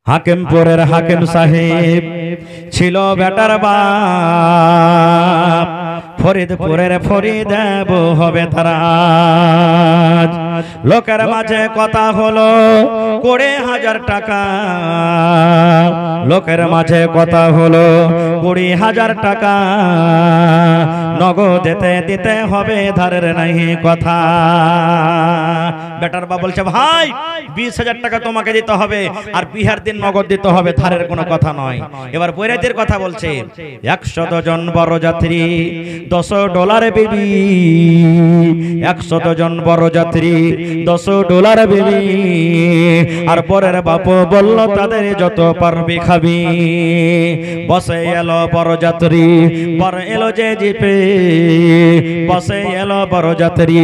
হাকিমপুরের হাকিম সাহেব ছিল বেটার বাপ, ফরিদপুরের ফরিদ হবে তারা। লোকের মাঝে কথা হলো 20,000 টাকা, লোকের মাঝে কথা হলো 20,000 টাকা, নগদ দিতে হবে, ধারের নাই কথা। বেটার বাপ বলছে ভাই 20,000 টাকা তোমাকে দিতে হবে, আর বিহার দিন নগদ দিতে হবে, ধারের কোনো কথা নয়। এবার বৈরাতের কথা বলছে, 100 জন বড় যাত্রী $10 বিবি, 100 জন বড় যাত্রী $10 বিবি। আর পরের বাপ বলল তাদের যত পারবি খাবি। বসে এলো বড় যাত্রী, বড় এলো যে জিপে, বসে এলো বড় যাত্রী,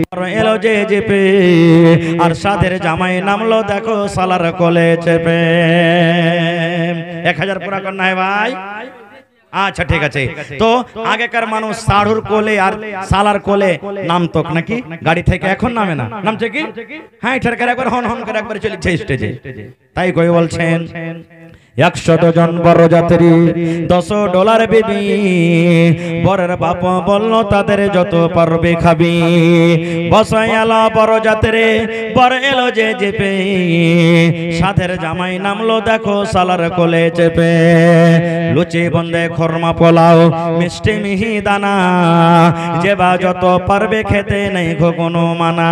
বড় এলো যে জিপে। আর সাধের জামাই নামলো দেখো সালার কোলে চেপে। 1000 পুরা কন্যা है ভাই। আচ্ছা ঠিক আছে। তো আগেকার মানুষ সাড়ুর কোলে আর সালার কোলে নামতো নাকি গাড়ি থেকে, এখন নামে না। নামছে কি? হ্যাঁ ঠেরকার একবার হন হন করে একবার চলেছে স্টেজে। তাই কই বলছেন 100 জন বড় যাত্রী $10 বিবি। বরের বাপ বলল তাদের যত পারবে খাবি। বসাই এলো বড় যাত্রী, বর এলো যে চেপে। সাধের জামাই নামলো দেখো সালার কোলে চেপে। লুচি বন্দে খরমা পোলাও মিষ্টি মিহি দানা, যে বা যত পারবে খেতে নেই কোনো মানা।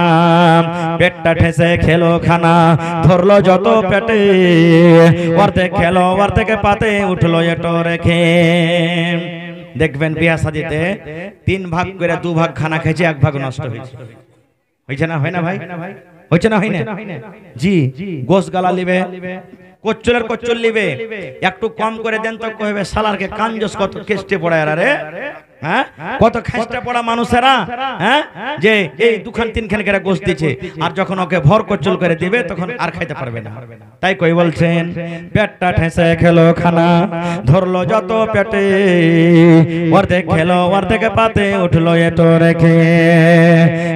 পেটটা ঠেসে খেলো খানা, ধরলো যত পেটে। অর্ধেক খেলো অর্ধেক পাতে উঠলো এটো রেখে। দেখবেন বিয়া সাজিতে 3 ভাগ করে 2 ভাগ খানা খেয়েছে, 1 ভাগ নষ্ট হয়েছে। হয়েছে না হয় না ভাই? হয়েছে না হয় না? জি গোশ গালা লিবে, কচ্চলের কচ্চল লিবে, একটু কম করে দেন তো কইবে সালারকে কাঞ্জস কত কেষ্টে পড়ায় রে। হ্যাঁ কত খাস্টা পড়া মানুষেরা, হ্যাঁ যে এই 2-3 খান করে গোশ দিচ্ছে, আর যখন ওকে ভর কচ্চল করে দিবে তখন আর খাইতে পারবে না। তাই কই বলছেন পেটটা ঠেসে খেলো খানা, ধরলো যত পেটে। অর্ধেক খেলো অর্ধেক পাতে উঠলো এটো রেখে।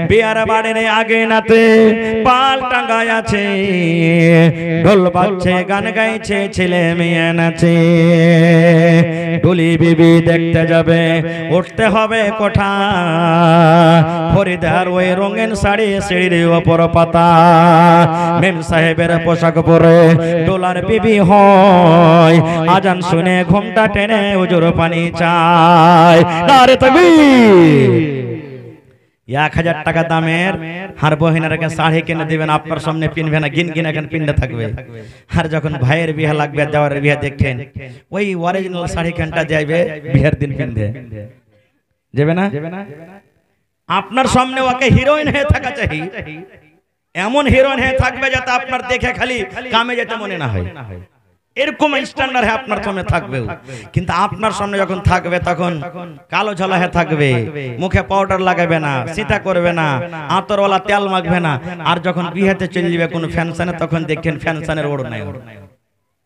বিয়ার বাড়ির আগে নাতে পাল টাঙ্গায় আছে, ঢোল বাজছে গান গাইছে ছেলে মেয়ে নাচে। ডুলি বিবি দেখতে যাবে, উঠতে হবে কোঠা। ফরিদার ওই রঙিন শাড়ি সিঁড়ির ওপর পাতা। মেম সাহেবের পোশাক পরে ডোলার বিবি হয়। আজান শুনে ঘুমটা টেনে হুজুর পানি চায়। নারে তাকবীর। 1000 টাকা দামের হার বহিনারকে শাড়ি কিনে দিবেন, আপনার সামনে পিনবে না, গিন গিন এখন পিনতে থাকবে। আর যখন ভাইয়ের বিয়ে লাগবে, দেওয়ারের বিয়ে দেখেন ওই অরিজিনাল শাড়ি খানটা যাইবে বিয়ের দিন পিনবে, যাবে না? আপনার সামনে ওকে হিরোইন হয়ে থাকা চাই, এমন হিরোইন হয়ে থাকবে যাতে আপনার দেখে খালি কামে যেতে মনে না হয়। এরকম স্ট্যান্ডার্ড আপনার সামনে থাকবে। কিন্তু আপনার সামনে যখন থাকবে তখন কালো ঝালা হয়ে থাকবে, মুখে পাউডার লাগাবে না, সীতা করবে না, আতরওয়ালা তেল মাখবে না। আর যখন বিয়েতে চলে যাবে কোন ফ্যানশনে, তখন দেখেন ফ্যানশনের ওড় নাই।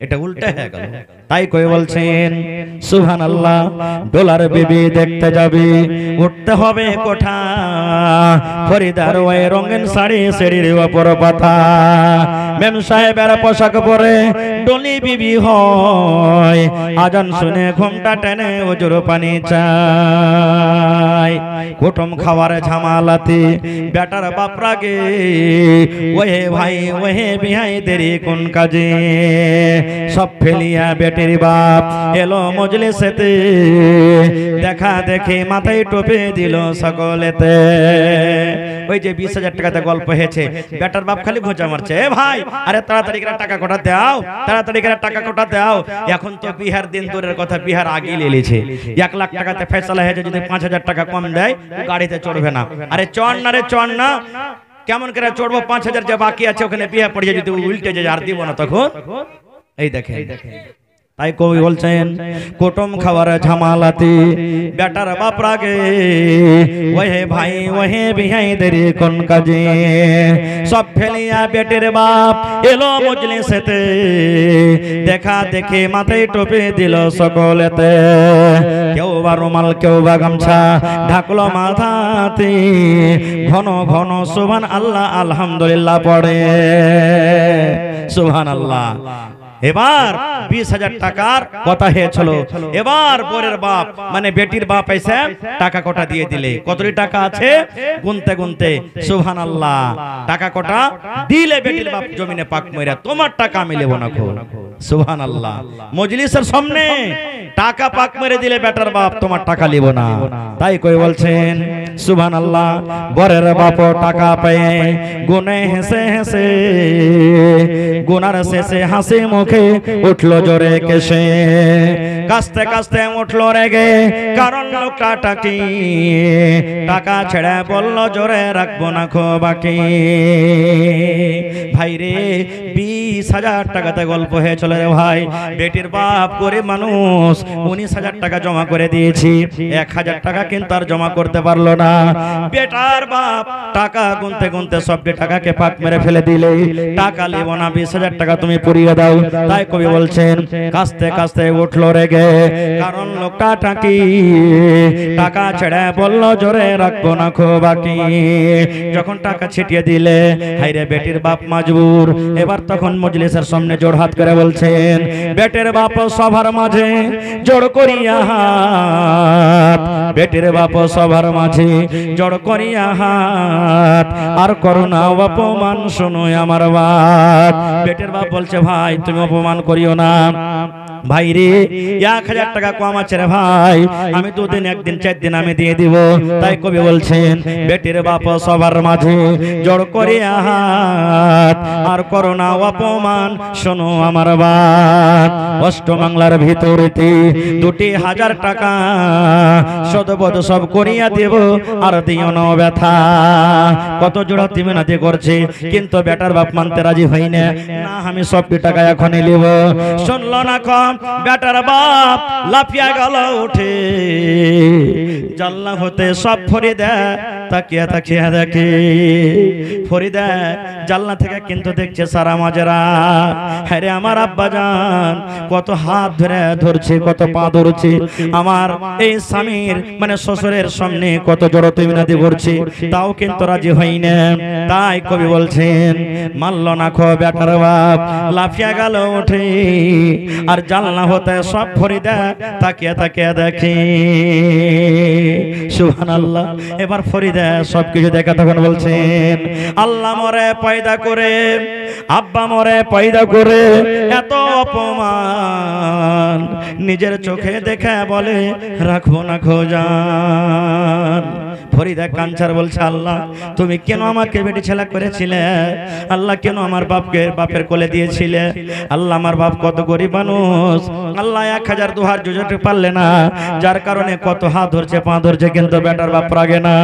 এটা উল্টা হয়ে গেল। তাই কই বলছেন সুবহানাল্লাহ। ডলার বিবি দেখতে যাবে, উঠতে হবে কোঠা। ফরিদার ওই রঙিন শাড়ি সিঁড়ির ওপর পাতা। মেম সাহেবের পোশাক পরে ডলি বিবি হয়। আজান শুনে ঘুমটা টেনে হুজুর পানি চায়। কুটুম খাওয়ার ঝামালাতে বেটার বাপ রাগে। ওহে ভাই ওহে বিহাই দেরি কোন কাজে। সব ফেলিয়া বেটির বাপ এলো মজলিসেতে। দেখা দেখে মাথায় টোপে দিল সকলেতে। ওই যে 20,000 টাকাতে গল্প হয়েছে, বেটার বাপ খালি ভোঁচা মারছে, এ ভাই আরে তাড়াতাড়ি করে টাকা কোটা দাও, তাড়াতাড়ি করে টাকা কোটা দাও। এখন তো বিহার দিন দূরের কথা, বিহার আগে লেলিছে। 1 লাখ টাকাতে ফয়সালা হয়েছে, যদি 5,000 টাকা কম দেয় গাড়িতে চড়বে না। আরে চড় না রে চড় না, কেমন করে চড়বো? 5,000 যে বাকি আছে ওখানে বিয়ে পড়ে, যদি উল্টে যায় আর দিব না তখন। এই দেখেন, তাই কবি বলছেন কুটুম খাওয়ার ঝামালাতে বেটার বাপ রাগে। ওহে ভাই ওহে বিহাই দেরি কোন কাজে। সব ফেলিয়া বেটির বাপ এলো মজলিসেতে। দেখা দেখে মাথায় টোপে দিল সকলেতে। কেউ বা রুমাল কেউ বা গামছা ঢাকলো মাথাতে। ঘন ঘন সুবহান আল্লাহ আলহামদুলিল্লাহ পড়ে। সুবহানাল্লাহ। এবার 20,000 টাকার কথা হয়েছিল। এবার বরের বাপ মানে বেটির বাপ এসে টাকা কটা দিয়ে দিলে। কতটি টাকা আছে গুনতে গুনতে সুবহানাল্লাহ, টাকা কটা দিলে বেটির বাপ জমিনে পাক মইরা, তোমার টাকা আমি নেব না খো। সুবহানাল্লাহ, মজলিসের সামনে টাকা পাক মেরে দিলে বেটার বাপ তোমার টাকা নিব না। তাই কই বলছেন সুবহানাল্লাহ, বরের বাপ টাকা পেয়ে গুনে হেসে হেসে, গুনার শেষে হাসি মুখে উঠলো জোরে কেশে, কাস্তে কাস্তে উঠলো রেগে কারণ লোকটা টাকি, টাকা ছেড়ে বললো জোরে রাখবো না খো বাকি। ভাই রে 20,000 টাকাতে গল্প হয়ে চলে রে ভাই। বেটির বাপ গরিব মানুষ, 19,000 টাকা জমা করে দিয়েছি, 1,000 টাকা কিন্তু আর জমা করতে পারলো না। বেটার বাপ টাকা গুনতে গুনতে সবটি টাকাকে পাক মেরে ফেলে দিলে, টাকা নেব না, 20,000 টাকা তুমি পুড়িয়ে দাও। তাই কবি বলছেন কাস্তে কাস্তে উঠলো রেগে কারণ লোকটা টাকি, টাকা ছেড়ে বললো জোরে রাখবো না খো বাকি। যখন টাকা ছিটিয়ে দিলে হাইরে বেটির বাপ মাজবুর। এবার তখন মজলিসের সামনে জোড় হাত করে বলছেন, বেটের বাপ সবার মাঝে জোড় করিয়া হাত, বেটের বাপ সবার মাঝে জোড় করিয়া হাত, আর করোনা অপমান শোনো আমার বাপ। বেটের বাপ বলছে ভাই তুমি অপমান করিও না ভাই রে, 1,000 টাকা কম আছে রে ভাই, আমি 2 দিন 1 দিন 4 দিন আমি দিয়ে দিব। তাই কবি বলছেন বেটির বাপ সবার মাঝে জড় করে হাত, আর করোনা অপমান শোনো আমার বাপ। অষ্টমঙ্গলার ভিতরেতে 2,000 টাকা সদবদ সব করিয়া দেব, আর দিও না ব্যথা। কত জোড়া তিমিনাতি করছে কিন্তু বেটার বাপ মানতে রাজি হয় না, না আমি সব টাকা এখনই নেব। শুনলো না কম বেটার বাপ লাফিয়া গেল উঠে, জানলা হতে সব ফরিদা তাকিয়া তাকিয়া দেখে। ফরিদা জানলা থেকে কিন্তু দেখছে সারা মাজেরা। হ্যাঁ রে আমার আব্বা জান কত হাত ধরে ধরছে, কত পা ধরছে, আমার এই স্বামীর মানে শ্বশুরের সামনে কত জড়ো মিনাতি করছে, তাও কিন্তু রাজি হয় না। তাই কবি বলছেন মানল না খো বেটার বাপ লাফিয়া গেল উঠে, আর জানলা হতে সব ফরিদা তাকিয়া তাকিয়া দেখে। সুবহানাল্লাহ। এবার ফরিদা সবকিছু দেখা তখন বলছেন আল্লাহ মরে পয়দা করে, আব্বা মরে পয়দা করে, এত অপমান নিজের চোখে দেখে বলে রাখবো না খোঁজান। ফরিদা কাঞ্চার বলছে আল্লাহ তুমি কেন আমাকে বেটি ছেলে করেছিলে, আল্লাহ কেন আমার বাপের কোলে দিয়েছিলে, আল্লাহ আমার বাপ কত গরিব মানুষ, আল্লাহ 1,000 2,000 জুজতে পারলে না, যার কারণে কত হাত ধরছে পা ধরছে কিন্তু বেটার বাপ রাগে না।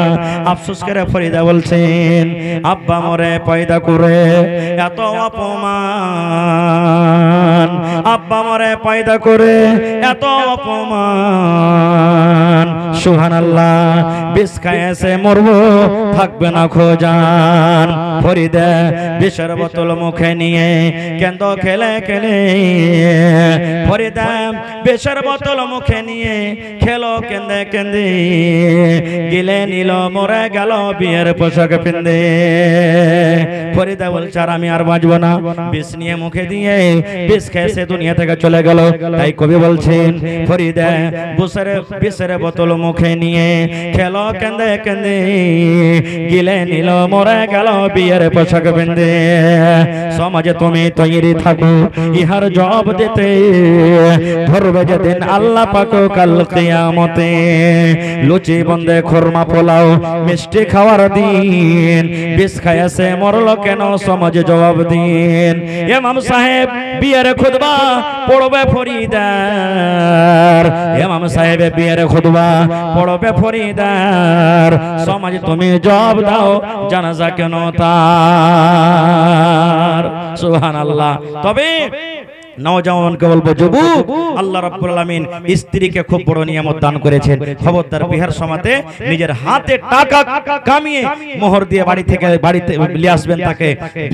আফসোস করে ফরিদা বলছেন আব্বা মরে পয়দা করে এত অপমান, আব্বা মরে পয়দা করে এত অপমান, সুবহানাল্লাহ বিষ খাইছে মরবো থাকবে না খোঁজান। ফরিদা বিষের বোতল মুখে নিয়ে কেন্দ খেলে খেলে, ফরিদা বিষের বোতল মুখে নিয়ে খেলো কেন্দে কেন্দে, গিলে নিল মরে গেল বিয়ের পোশাক পিন্দে। ফরিদা বলছে আর আমি আর বাঁচবো না, বিষ নিয়ে মুখে দিয়ে বিষ খেয়েছে দুনিয়া থেকে চলে গেল। তাই কবি বলছেন ফরিদা বিষের বোতল মুখে নিয়ে খেলো কেন্দে কেন্দে, গিলে নিল মরে গেল বিয়ের পোশাক পিন্দে। সমাজে তুমি তৈরি থাকো ইহার জবাব দিতে, ধরবে যেদিন আল্লাহ পাক কাল কিয়ামতে, লুচি বন্দে খুরমা পোলাও মিষ্টি খাওয়ার দিন, বিষ খাইছে মরল কেন সমাজে জবাব দিন। ইমাম সাহেব বিয়ের খুতবা পড়বে ফরিদার, ইমাম সাহেব বিয়ের খুতবা পড়বে ফরিদার, সমাজে তুমি জবাব দাও জানাজা কেন তার। সুবহানাল্লাহ। তবে নওজওয়ানকে বলবো যুবক, আল্লাহ রাব্বুল আলামিন স্ত্রীকে খুব বড় নিয়ামত দান করেছেন। খবরদার বিহার সমাতে নিজের হাতে টাকা কামিয়ে মোহর দিয়ে বাড়িতে নিয়ে আসবেন, তাকে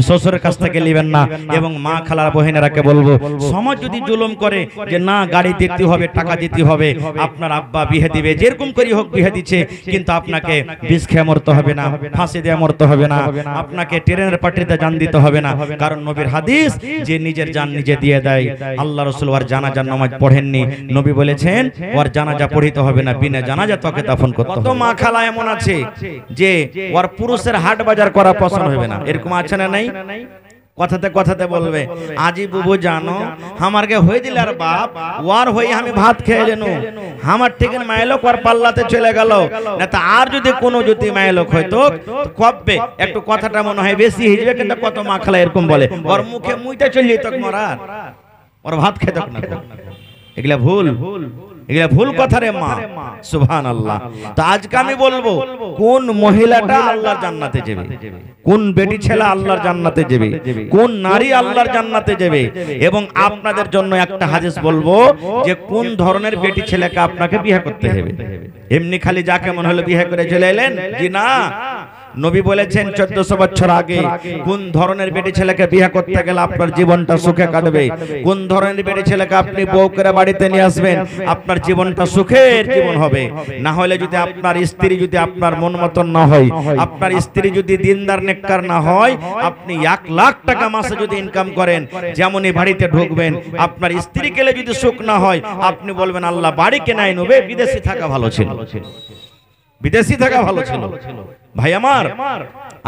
শ্বশুরের কাছ থেকে নেবেন না। এবং মা খালার বহিনেরাকে বলবো সমাজ যদি জুলুম করে যে না গাড়ি দিতে হবে টাকা দিতে হবে, আপনার আব্বা বিয়ে দিবে যেরকম করে হোক বিয়ে দিচ্ছে, কিন্তু আপনাকে বিষ খেয়ে মরতে হবে না, ফাঁসি দিয়ে মরতে হবে না, আপনাকে ট্রেনের পাটিতে জান দিতে হবে না। কারণ নবীর হাদিস যে নিজের জান নিজে দিয়ে দেয় দেয়। আল্লাহ রাসূল ওর জানাজার নামাজ পড়েননি, নবী বলেছেন ওর জানাজা পড়িতে হবে না, বিনা জানাজা তোকে দাফন করতে হবে। কত মা খালা এমন আছে যে ওর পুরুষের হাট বাজার করা পছন্দ হবে না, এরকম আছে না নাই? কথাতে কথাতে বলবে আজি বুবু জানো আমারকে হয়ে দিল আর বাপ ওয়ার হয়ে আমি ভাত খেয়ে লেনু, আমার ঠিক মাইলোক ওর পাল্লাতে চলে গেল না। তা আর যদি কোনো যদি মাইলোক হয়তো কবে একটু কথাটা মনে হয় বেশি হিজবে, কিন্তু কত মা খালা এরকম বলে ওর মুখে মুইটা চলে যেত মরার, ওর ভাত খেত না। এগুলা ভুল, এগুলা ভুল কথা রে মা, সুবহানাল্লাহ। তো আজকে আমি বলবো কোন মহিলাটা আল্লাহর জান্নাতে যাবে, কোন বেটি ছেলে আল্লাহর জান্নাতে যাবে, কোন নারী আল্লাহর জান্নাতে যাবে। এবং আপনাদের জন্য একটা হাদিস বলবো যে কোন ধরনের বেটি ছেলেকে আপনাকে বিয়ে করতে হবে। এমনি খালি যাকে মনে হলো বিয়ে করে চলে এলেন, জি না। নবী বলেছেন 1400 বছর আগে কোন ধরনের বেটি ছেলেকে বিয়ে করতে গেলে আপনার জীবনটা সুখে কাটবে, কোন ধরনের বেটি ছেলেকে আপনি বউ করে বাড়িতে নিয়ে আসবেন আপনার জীবনটা সুখের জীবন হবে। না হলে যদি আপনার স্ত্রী যদি আপনার মন মতন না হয়, আপনার স্ত্রী যদি দিনদার নেককার না হয়, আপনি 1 লাখ টাকা মাসে যদি ইনকাম করেন, যেমনই বাড়িতে ঢুকবেন আপনার স্ত্রী কেলে যদি সুখ না হয়, আপনি বলবেন আল্লাহ বাড়ি কেনাই নেবে, বিদেশে থাকা ভালো ছিল, বিদেশি থাকা ভালো ছিল। ভাই আমার,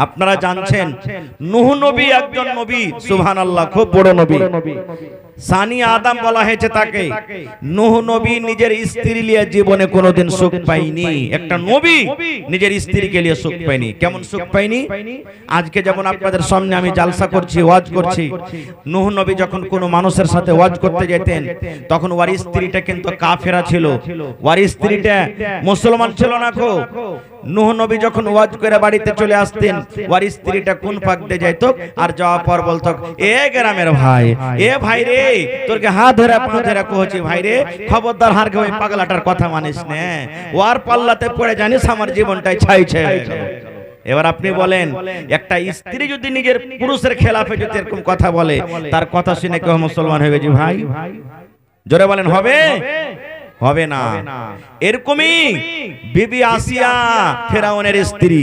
আপনারা জানছেন নূহ নবী একজন নবী, সুবহানাল্লাহ, খুব বড় নবী। সানি আদম বলা হয়েছে তাকে। নূহ নবী নিজের স্ত্রী নিয়ে জীবনে কোনোদিন সুখ পায়নি, একটা নবী নিজের স্ত্রীকে নিয়ে সুখ পায়নি। কেমন সুখ পায়নি? আজকে যেমন আপনাদের সামনে আমি জালসা করছি, ওয়াজ করছি, নূহ নবী যখন কোনো মানুষের সাথে ওয়াজ করতে যেতেন তখন ওর স্ত্রীটা কিন্তু কাফেরা ছিল, ওর স্ত্রীটা মুসলমান ছিল না। কো নূহ নবী যখন ওয়াজ করে বাড়িতে চলে আসতেন, ওর স্ত্রীটা কোন পাক দিয়ে যাইত আর যাওয়ার পর বলতো, এ গ্রামের ভাই, এ ভাই রে, তোরকে হাত ধরে পা ধরে কইছি ভাই রে, খবরদার হারকে ওই পাগলাটার কথা মানিস না, ওর পাল্লাতে পড়ে জানিস আমার জীবনটাই ছাই ছাই হয়ে গেল। এবার আপনি বলেন একটা স্ত্রী যদি নিজের পুরুষের খেলাফে যদি এরকম কথা বলে, তার কথা শুনে কেউ মুসলমান হবে? জি ভাই, জোরে বলেন হবে? হবে না। এরকমই বিবি আসিয়া ফেরাউনের স্ত্রী।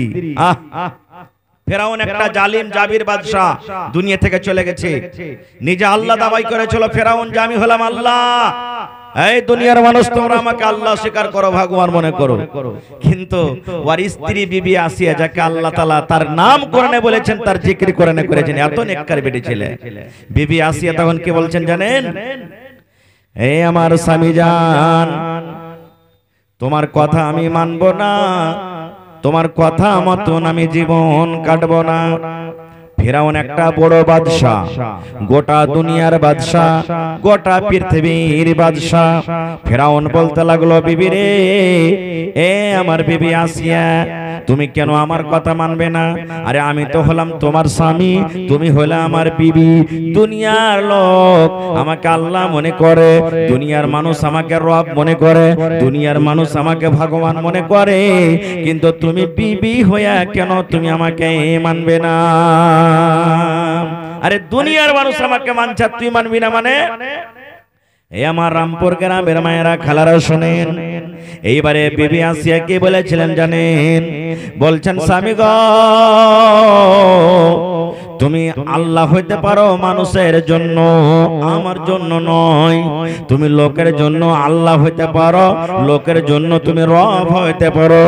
ফেরাউন একটা জালিম জাবির বাদশা, দুনিয়া থেকে চলে গেছে। নিজে আল্লাহ দাওয়াই করেছিল ফেরাউন যে আমি হলাম আল্লাহ, এই দুনিয়ার মানুষ তোমরা আমাকে আল্লাহ স্বীকার করো, ভগবান মনে করো। কিন্তু ওর স্ত্রী বিবি আসিয়া, যাকে আল্লাহ তাআলা তার নাম করনে বলেছেন, তার জিকির করনে করেছেন, এত নেককার বেটি ছেলে বিবি আসিয়া তখন কি বলছেন জানেন? এ আমার স্বামী জান, তোমার কথা আমি মানব না, তোমার কথা মতন আমি জীবন কাটবো না। ফেরাউন একটা বড় বাদশা, গোটা দুনিয়ার বাদশা, গোটা পৃথিবীর বাদশা। ফেরাউন বলতে লাগলো, বিবি রে, এ আমার বিবি আসিয়া, তুমি কেন আমার কথা মানবে না? আরে আমি তো হলাম তোমার স্বামী, তুমি হলে আমার বিবি। দুনিয়ার লোক আমাকে আল্লাহ মনে করে, দুনিয়ার মানুষ আমাকে রব মনে করে, দুনিয়ার মানুষ আমাকে ভগবান মনে করে, কিন্তু তুমি বিবি হইয়া কেন তুমি আমাকে মানবে না? আরে দুনিয়ার মানুষ আমাকে মানছে, তুই মানবি না মানে? এই আমার রামপুর গ্রামের মায়েরা খালারা শোনেন, এইবারে বিবি আসিয়া কি বলেছিলেন জানেন? বলছেন, স্বামী গো, তুমি আল্লাহ হইতে পারো মানুষের জন্য, আমার জন্য নয়। তুমি লোকের জন্য আল্লাহ হইতে পারো, লোকের জন্য তুমি রব হইতে পারো,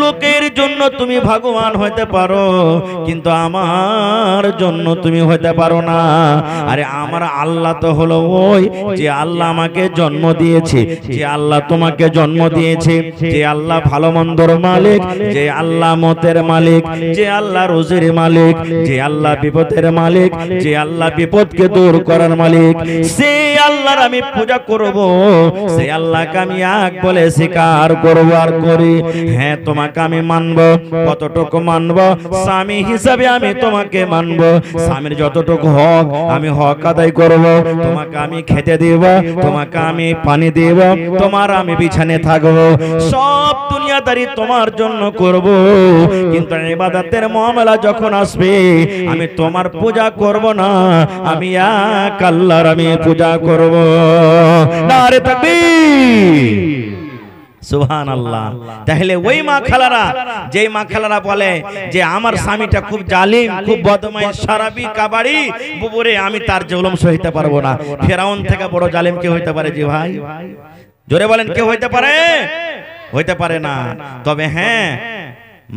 লোকের জন্য তুমি ভগবান হইতে পারো, কিন্তু আমার জন্য তুমি হইতে পারো না। আরে আমার আল্লাহ তো হলো ওই যে আল্লাহ আমাকে জন্ম দিয়েছে, যে আল্লাহ তোমাকে জন্ম দিয়েছে, যে আল্লাহ ভালো মন্দর মালিক, যে আল্লাহ মতের মালিক, যে আল্লাহ রোজির মালিক, যে আল্লাহ বিপদের মালিক, যে আল্লাহ বিপদকে দূর করার মালিক, সেই আল্লাহর আমি পূজা করব, সেই আল্লাহকে আমি এক বলে স্বীকার করব আর করি। হ্যাঁ, তোমাকে আমি মানব। কতটুকু মানব? স্বামী হিসাবে আমি তোমাকে মানব, স্বামীর যতটুকু হক আমি হক আদায় করব। তোমাকে আমি খেতে দেব, তোমাকে আমি পানি দেব, তোমার আমি বিছানে থাকবো, সব দুনিয়াদারি তোমার জন্য করব। কিন্তু ইবাদতের মামলা যখন আসবে, আমি তোমার পূজা করব না, আমি এক আল্লাহর আমি পূজা করব। নারে তাকবীর। সুবহানাল্লাহ। তাহলে ওই মা খালারা, যেই মা খালারা বলে যে আমার স্বামীটা খুব জালিম, খুব বদমাইশ, সারাবি, কাবাড়ি, বুবুরে আমি তার জুলুম সইতে পারবো না। ফেরাউন থেকে বড় জালিম কে হইতে পারে জি ভাই? জোরে বলেন কে হইতে পারে? হইতে পারে না। তবে হ্যাঁ,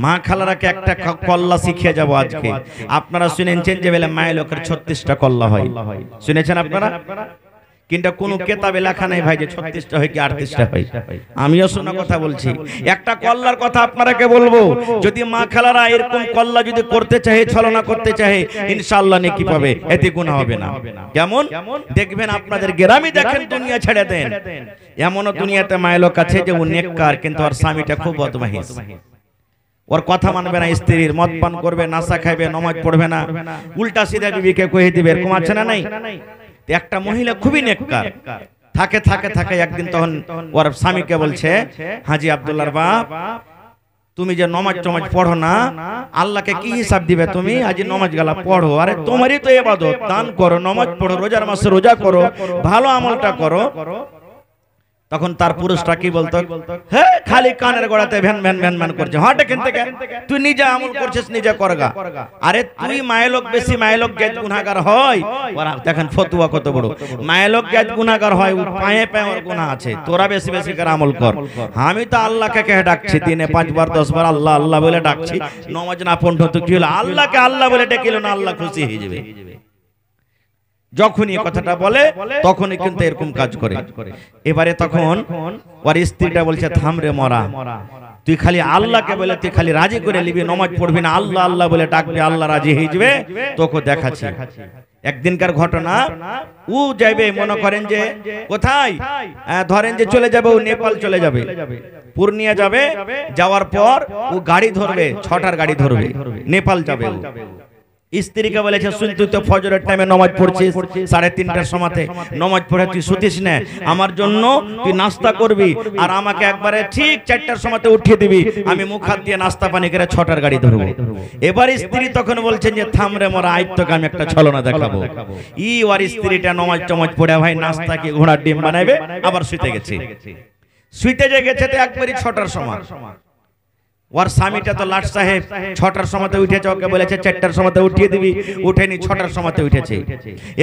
মা খালারাকে একটা কল্লা শিখিয়ে যাব আজকে। আপনারা শুনেছেন যে বেলা মায়ের লোকের 36টা কল্লা হয়, শুনেছেন আপনারা? কিন্তু কোনো কেতাবে লেখা নাই ভাই যে 36টা হয় কি 38টা হয়। আমিও শোনা কথা বলছি। একটা কল্লার কথা আপনারাকে বলবো, যদি মা খালারা এরকম কল্লা যদি করতে চাহে, ছলনা করতে চাহে, ইনশাআল্লাহ নেকি পাবে, এতে গুনাহ হবে না। কেমন দেখবেন আপনাদের গ্রামে, দেখেন দুনিয়া ছেড়ে দেন, এমনও দুনিয়াতে মায়ের লোক আছে যে ও নেককার কিন্তু ওর স্বামীটা খুব বদমাইশ, ওর কথা মানবে না, স্ত্রীর মদ পান করবে, নাশা খাইবে, নামাজ পড়বে না, উল্টা সিধা বিবিকে কয়ে দিবে, এরকম আছে না নাই? একটা মহিলা খুবই নেককার, থাকে থাকে থাকে একদিন তখন ওর স্বামীকে বলছে, হাজি আব্দুল্লাহর বাপ, তুমি যে নমাজ টমাজ পড়ো না, আল্লাহকে কি হিসাব দিবে তুমি? আজ নমাজ গালা পড়ো, আরে তোমারই তো ইবাদত, দান করো, নমাজ পড়ো, রোজার মাসে রোজা করো, ভালো আমলটা করো। তখন তার পুরুষটা কি বলতো? হ্যাঁ, খালি কানের গোড়াতে ভ্যান ভ্যান ভ্যান ভ্যান করছে, হট এখান থেকে, তুই নিজে আমল করছিস, নিজে করগা। আরে তুই মায়েলোক বেশি, মায়েলোক গেজ গুনাহগার হয়। ওরা দেখেন ফতুয়া কত বড়, মায়েলোক গেজ গুনাহগার হয়, পায়ে পায়ে ওর গুনাহ আছে, তোরা বেশি বেশি করে আমল কর। আমি তো আল্লাহকে কে ডাকছি, দিনে 5 বার 10 বার আল্লাহ আল্লাহ বলে ডাকছি, নমাজ না পড়ো তো কি হলো? আল্লাহকে আল্লাহ বলে ডেকিলো না, আল্লাহ খুশি হয়ে যাবে। যখনই কথাটা বলে তখনই কিন্তু এরকম কাজ করে। এবারে তখন ওর স্ত্রীটা বলছে, থাম রে মরা, তুই খালি আল্লাহকে বলে তুই খালি রাজি করে নিবি, নমাজ পড়বি না, আল্লাহ আল্লাহ বলে ডাকবি, আল্লাহ রাজি হয়ে যাবে, তোকে দেখাচ্ছি। একদিনকার ঘটনা, ও যাবে মনে করেন যে কোথায়, ধরেন যে চলে যাবে, ও নেপাল চলে যাবে, পূর্ণিয়া যাবে, যাওয়ার পর ও গাড়ি ধরবে, 6টার গাড়ি ধরবে, নেপাল যাবে। স্ত্রীকে বলেছে, শুন তুই তো ফজরের টাইমে নামাজ পড়ছিস, 3:30টার সময়তে নামাজ পড়ে তুই শুতিস না, আমার জন্য তুই নাস্তা করবি আর আমাকে একবারে ঠিক 4টার সময়তে উঠিয়ে দিবি, আমি মুখ হাত দিয়ে নাস্তা পানি করে 6টার গাড়ি ধরবো। এবার স্ত্রী তখন বলছেন যে থাম রে মরা, আজ তোকে আমি একটা ছলনা দেখাবো। ওর স্ত্রীটা নামাজ টামাজ পড়ে ভাই নাস্তা কি ঘোড়ার ডিম বানাইবে, আবার শুইতে গেছে। শুইতে যে গেছে তো একবারই 6টার সময়। ওর স্বামীটা তো লাট সাহেব, 6টার সময়তে উঠেছে, ওকে বলেছে 4টার সময়তে উঠিয়ে দিবি, উঠেনি, 6টার সময়তে উঠেছে।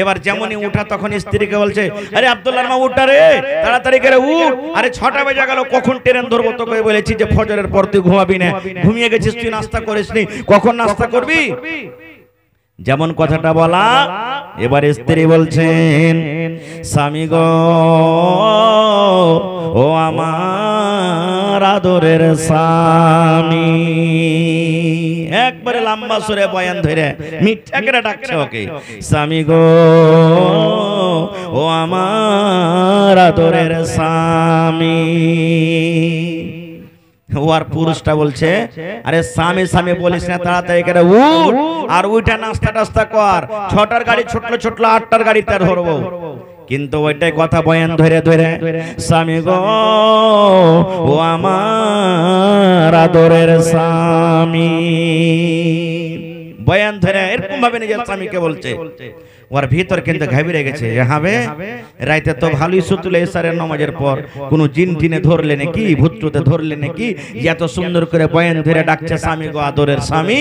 এবার যেমনই উঠা তখন স্ত্রীকে বলছে, আরে আব্দুল্লাহর মা উঠা রে, তাড়াতাড়ি করে উঠ, আরে 6টা বেজে গেল, কখন ট্রেন ধরবো? তোকে বলেছি যে ফজরের পর তুই ঘুমাবি না, ঘুমিয়ে গেছিস, তুই নাস্তা করিসনি, কখন নাস্তা করবি? যেমন কথাটা বলা। এবার স্ত্রী বলছেন, স্বামী গো, ও আমার আদরের স্বামী, একবারে লম্বা সুরে বয়ান ধরে মিঠা করে ডাকছে ওকে, স্বামী গো, ও আমার আদরের স্বামী। ওর পুরুষটা বলছে, আরে স্বামী স্বামী বলিস না, তাড়াতাড়ি করে উঠ আর উঠে নাস্তা টাস্তা কর, 6টার গাড়ি ছুটলো ছুটলো, 8টার গাড়িতে ধরবো। কিন্তু ওইটাই কথা বয়ান ধরে ধরে, স্বামী গো, ও আমার আদরের স্বামী, বয়ান ধরে এরকম ভাবে নিজের স্বামীকে বলছে। ওর ভিতর কিন্তু ঘাবড়ে গেছে, হবে রাইতে তো ভালোই সুতলে এসারের নামাজের পর কোন জিন টিনে ধরলে নাকি, ভূতটুতে ধরলে নাকি, এত সুন্দর করে বয়ান ধরে ডাকছে স্বামী গো, আদরের স্বামী।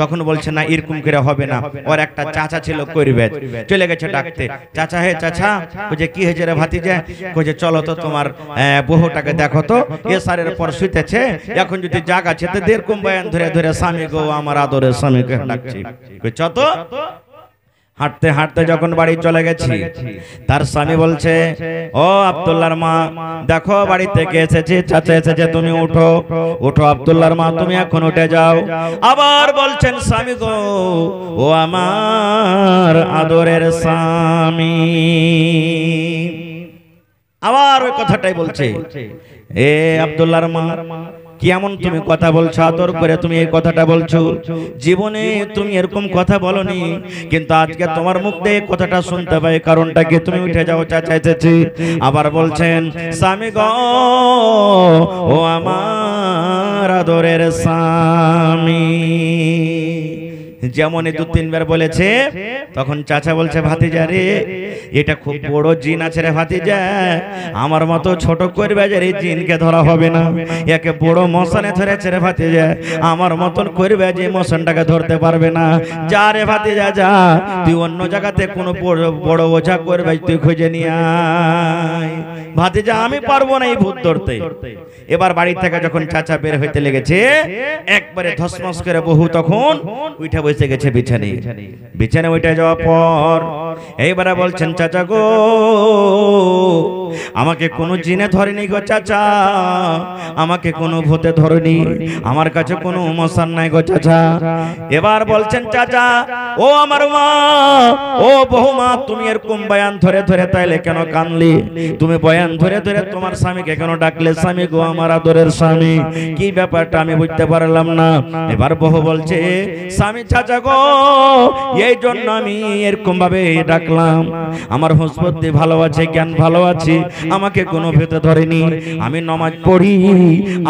তখন বলছে না, এরকম করে হবে না। ওর একটা চাচা ছিল কইরবে, চলে গেছে ডাকতে, চাচা হে চাচা, কইছে কি হয়েছে রে ভাতিজা? কইছে চলো তো তোমার বহুটাকে দেখো তো, এসারের পর শুইতেছে, এখন যদি জাগ আছে তো এরকম বয়ান ধরে ধরে স্বামী গো, আমার আদরের স্বামীকে ডাকছি। কইছ তো হাঁটতে হাঁটতে যখন বাড়ি চলে গেছি, তার স্বামী বলছে, ও আব্দুল্লাহর মা, দেখো বাড়ি থেকে এসেছে, চাচা এসেছে, তুমি উঠো উঠো আব্দুল্লাহর মা, তুমি এখন উঠে যাও। আবার বলছেন, স্বামী গো, ও আমার আদরের স্বামী, আবার ওই কথাটাই বলছে। এ আব্দুল্লাহর মা, কেমন তুমি কথা বলছো, আদর করে তুমি এই কথাটা বলছো, জীবনে তুমি এরকম কথা বলনি, কিন্তু আজকে তোমার মুখ দিয়ে কথাটা শুনতে পাই, কারণটা কি? তুমি উঠে যাও, চাচা এসেছি। আবার বলছেন, স্বামী গো, ও আমার আদরের স্বামী, যেমনই 2-3 বার বলেছে তখন চাচা বলছে ভাতিজা রে এটা খুব বড় জিন আছে রে ভাতিজা, আমার মতো ছোট করবে যে এই জিনকে ধরা হবে না, একে বড় মশানে ধরেছে রে ভাতিজা, আমার মতন করবে যে মশানটাকে ধরতে পারবে না। যা রে ভাতিজা যা, তুই অন্য জায়গাতে কোনো বড় ওঝা করবে তুই খুঁজে নিয়ে আয়। ভাতিজা আমি পারবো না এই ভূত ধরতে। এবার বাড়ি থেকে যখন চাচা বের হইতে লেগেছে একবারে ধসমস করে বহু তখন উঠে বসে গেছে বিছানে উঠে যাওয়ার পর এইবারে বলছেন চাচা গো আমাকে কোনো জিনে ধরেনি গো চাচা, আমাকে কোনো ভূতে ধরেনি, আমার কাছে কোনো মশান নাই গো চাচা। এবার বলছেন চাচা ও আমার মা, ও বহুমা, তুমি এরকম বয়ান ধরে ধরে তাইলে কেন কানলি? তুমি বয়ান ধরে ধরে তোমার স্বামীকে কেন ডাকলে? স্বামী গো আমার আদরের স্বামী, কি ব্যাপারটা আমি বুঝতে পারলাম না। এবার বহু বলছে স্বামী চাচা গো এই জন্য আমি এরকম ভাবে ডাকলাম, আমার হুঁশ বুদ্ধি ভালো আছে, জ্ঞান ভালো আছে, আমাকে কোনো ভূতে ধরেনি, আমি নমাজ পড়ি,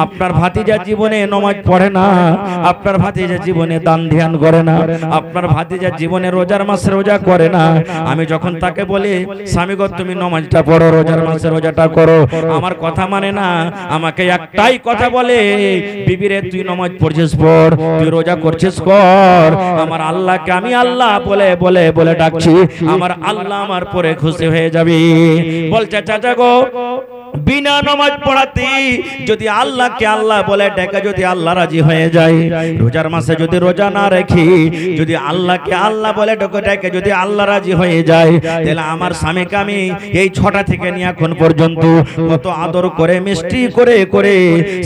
আপনার ভাতিজা জীবনে নমাজ পড়ে না, আপনার ভাতিজা জীবনে দান ধ্যান করে না, আপনার ভাতিজা জীবনে রোজার মাসে রোজা করে না। আমি যখন তাকে বলি স্বামী গো তুমি নমাজটা পড়ো, রোজার মাসে রোজাটা করো, আমার কথা মানে না, আমাকে একটাই কথা বলে বিবিরে তুই নমাজ পড়ছিস পড়, তুই রোজা করছিস কর, আমার আল্লাহকে আমি আল্লাহ বলে বলে বলে ডাকছি, আমার আল্লাহ আমার পরে খুশি হয়ে যাবে। বলছে চাচা গো বিনা নামাজ পড়াতে যদি আল্লাহকে আল্লাহ বলে ডেকে যদি আল্লাহ রাজি হয়ে যায়, রোজার মাসে যদি রোজা না রাখি যদি আল্লাহকে আল্লাহ বলে ডেকে যদি আল্লাহ রাজি হয়ে যায়, তাহলে আমার স্বামীকে আমি এই 6টা থেকে নিয়ে এখন পর্যন্ত কত আদর করে মিষ্টি করে করে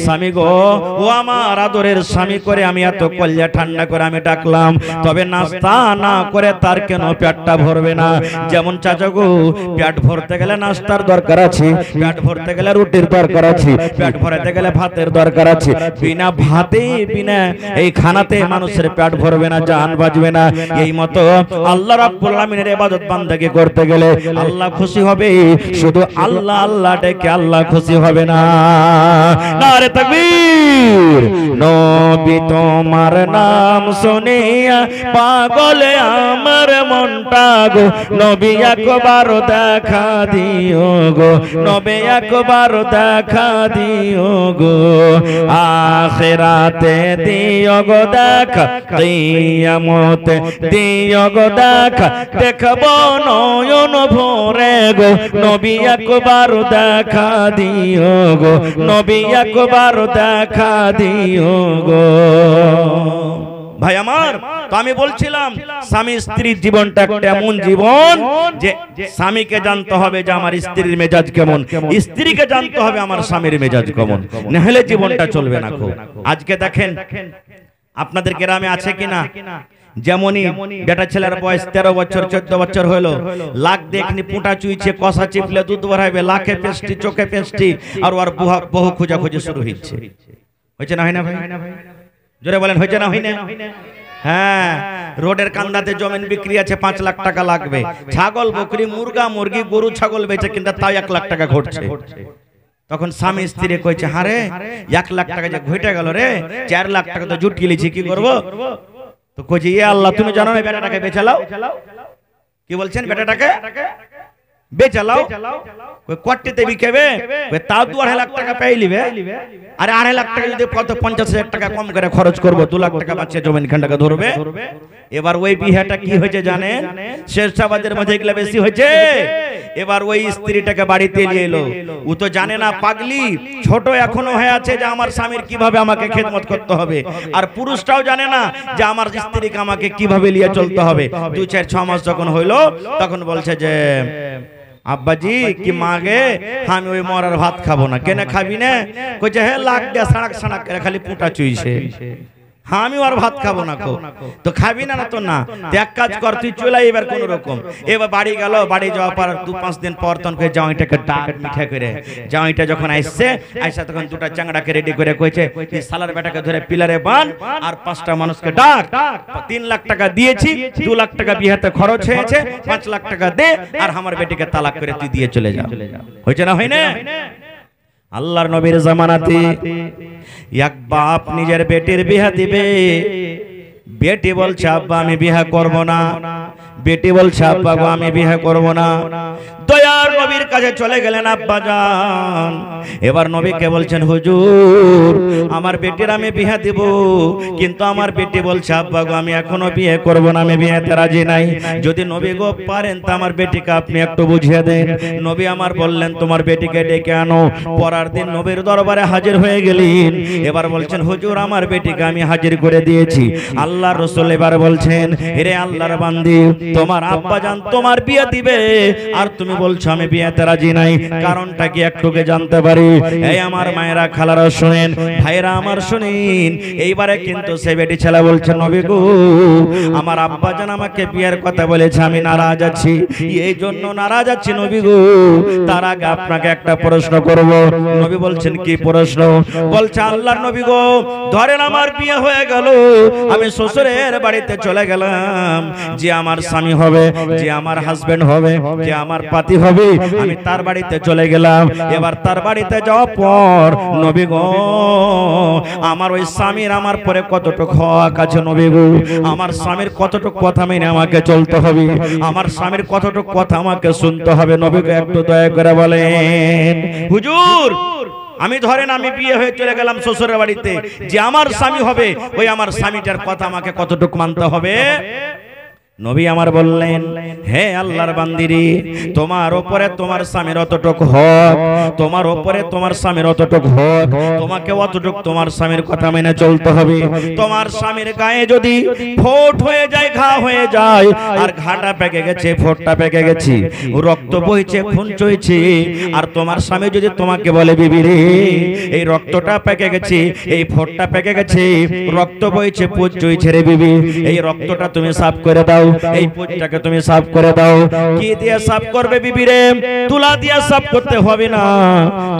স্বামী গো ও আমার আদরের স্বামী করে আমি এত কলিজা ঠান্ডা করে আমি ডাকলাম, তবে নাস্তা না করে তার কেন পেটটা ভরবে না? যেমন চাচা গো পেট ভরতে গেলে নাস্তার দরকার আছে, পেট ভরতে গেলে রুটির দরকার আছে, পেট ভরাতে গেলে ভাতের দরকার আছে, বিনা ভাতে বিনা এই খানাতে মানুষের পেট ভরবে না, জান বাজবে না। এই মতো আল্লাহ রাব্বুল আলামিনের ইবাদত বান্দাকে করতে গেলে আল্লাহ খুশি হবে, শুধু আল্লাহ আল্লাহ ডেকে আল্লাহ খুশি হবে না। নারে তাকবীর। নবী তোমার নাম শুনিয়া পাগল আমার মনটা গো, নবী একবার দেখা দিও গো, নবী একবার দেখা দিও গো, আখিরাতে দিও গো দেখা, কিয়ামতে দিও গো দেখা, দেখব নয়ন ভরে গো, নবী একবার দেখা দিও গো, নবী একবার দেখা দিও গো। ভাই আমার, তো আমি বলছিলাম স্বামী স্ত্রীর জীবনটা একটা এমন জীবন যে স্বামীকে জানতে হবে যে আমার স্ত্রীর মেজাজ কেমন, স্ত্রীকে জানতে হবে আমার স্বামীর মেজাজ কেমন, না হলে জীবনটা চলবে না। আজকে দেখেন আপনাদের গ্রামে আছে কিনা, যেমনই বেটা ছেলের বয়স 13 বছর 14 বছর হলো, লাখ দেখনি পুঁটা চুইছে, কষা চিপলে দুধ বাড়াবে, লাখে পেস্টি চোখে পেস্টি, আর ওর বহু খোঁজাখুঁজি শুরু হচ্ছে। হয়েছে না হয় না ভাই? জোরে বলেন হয়েছে না হয় না? হ্যাঁ, রোডের কান্দাতে জমিন বিক্রি আছে, 5 লাখ টাকা লাগবে, ছাগল বকরি মুরগা মুরগি গরু ছাগল বেচে কিন্তু তাই 1 লাখ টাকা ঘটছে। তখন স্বামী স্ত্রী কইছে হারে 1 লাখ টাকা যে ঘটে গেল রে, 4 লাখ টাকা তো জুটিয়ে লিছি, কি করবো? তো কইছে এ আল্লাহ তুমি জানো না বেটাটাকে বেচালাও। কি বলছেন? বেটাটাকে বেচালাও। কোটিতে বিকেবে, তাও 2.5 লাখ টাকা পেয়ে নিবে। আরে 2.5 লাখ টাকা যদি 50,000 টাকা কম করে খরচ করবো, 2 লাখ টাকা বাচ্চা জমিন খানটাকে ধরবে। এবার ওই বিহাটা কি হয়েছে জানেন? শেরশাবাদের মধ্যে এগুলা বেশি হয়েছে। এবার ওই স্ত্রীটাকে বাড়িতে নিয়ে এলো, ও তো জানে না পাগলি ছোট এখনো হয়ে আছে যে আমার স্বামীর কিভাবে আমাকে খেদমত করতে হবে, আর পুরুষটাও জানে না যে আমার স্ত্রীকে আমাকে কিভাবে নিয়ে চলতে হবে। 2-4-6 মাস যখন হইলো তখন বলছে যে আব্বাজি কি মাগে আমি ওই মরার ভাত খাবো না। কেন খাবি না? কইছে হে লাগ দিয়া সাড়াক সাড়াক করে খালি পুঁটা চুইছে, আমি আর ভাত খাবো না। তো খাবি না? না তো না, এক কাজ কর তুই চলে এবার কোন রকম। এবার বাড়ি গেল, বাড়ি যাওয়ার পর 2-5 দিন পর তখন জামাইটাকে ডাক মিঠা করে, জামাইটা যখন আসছে আইসা তখন 2টা চাংড়াকে রেডি করে কইছে সালার বেটাকে ধরে পিলারে বান আর 5টা মানুষকে ডাক, 3 লাখ টাকা দিয়েছি, 2 লাখ টাকা বিয়েতে খরচ হয়েছে, 5 লাখ টাকা দে আর আমার বেটিকে তালাক করে তুই দিয়ে চলে যা। হয়েছে না হয় না? আল্লাহর নবীর জামানাতে এক বাপ নিজের বেটির বিয়ে দিবে, বেটি বলছে আব্বা আমি বিয়ে করব না, বেটি বলছে আব্বা গো আমি বিয়ে করব না। দয়ার নবীর কাছে চলে গেলেন আব্বা জান। এবার নবীকে বলছেন হুজুর আমার বেটির আমি বিয়ে দিব, কিন্তু আমার বেটি বলছে আব্বা গো আমি এখনো বিয়ে করব না, আমি বিয়েতে রাজি নাই। যদি নবী গো পারেন তা আমার বেটিকে আপনি একটু বুঝিয়ে দেন। নবী আমার বললেন তোমার বেটিকে ডেকে আনো। পরের দিন নবীর দরবারে হাজির হয়ে গেলেন। এবার বলছেন হুজুর আমার বেটিকে আমি হাজির করে দিয়েছি। আল্লাহর রাসূল এবার বলছেন হে আল্লাহর বান্দি তোমার আব্বা জান তোমার বিয়ে দিবে আর তুমি বলছো আমি বিয়েতে রাজি নাই, কারণটা কি একটুকে জানতে পারি? এই আমার মায়েরা খালারা শুনেন, ভাইরা আমার শুনেন। এইবারে কিন্তু সে বেটি ছেলে বলছে নবী গো আমার আব্বা জান আমাকে বিয়ের কথা বলেছে, আমি নারাজ আছি, এই জন্য নারাজ আছি নবী গো। তার আগে আপনাকে একটা প্রশ্ন করব। নবী বলছেন কি প্রশ্ন? বলছে আল্লাহর নবী গো ধরেন আমার বিয়ে হয়ে গেল, আমি শ্বশুরের বাড়িতে চলে গেলাম, যে আমার স্বামী হবে, যে আমার হাজবেন্ড হবে, যে আমার পাতি হবে, আমি তার বাড়িতে চলে গেলাম। এবার তার বাড়িতে যাওয়ার পর নবী গো আমার ওই স্বামীর আমার পরে কতটুকু হক আছে নবী গো? আমার স্বামীর কতটুকু কথা মেনে আমাকে চলতে হবে, আমার স্বামীর কতটুকু কথা আমাকে শুনতে হবে। নবী গো একটু দয়া করে বলেন। হুজুর আমি ধরেন আমি বিয়ে হয়ে চলে গেলাম শ্বশুরের বাড়িতে, যে আমার স্বামী হবে ওই আমার স্বামীটার কথা আমাকে কতটুকু মানতে হবে? নবী আমার বললেন হে আল্লাহর বান্দিরি তোমার উপরে তোমার স্বামীর অতটুকু হক, তোমার উপরে তোমার স্বামীর অতটুকু হক, তোমাকে অতটুকু তোমার স্বামীর কথা মেনে চলতে হবে। তোমার স্বামীর গায়ে যদি ফোট হয়ে যায়, ঘা হয়ে যায়, আর ঘাটা পেকে গেছে, ফোটটা পেকে গেছে, রক্ত বইছে, খুন চইছে, আর তোমার স্বামী যদি তোমাকে বলে বিবি রে এই রক্তটা পেকে গেছে, এই ফোটটা পেকে গেছে, রক্ত বইছে, পুজ চইছে রে বিবি, এই রক্তটা তুমি সাফ করে দাও, এই পুজটাকে তুমি সাফ করে দাও। কি দিয়ে সাফ করবে বিবি রে? তুলা দিয়ে সাফ করতে হবে না,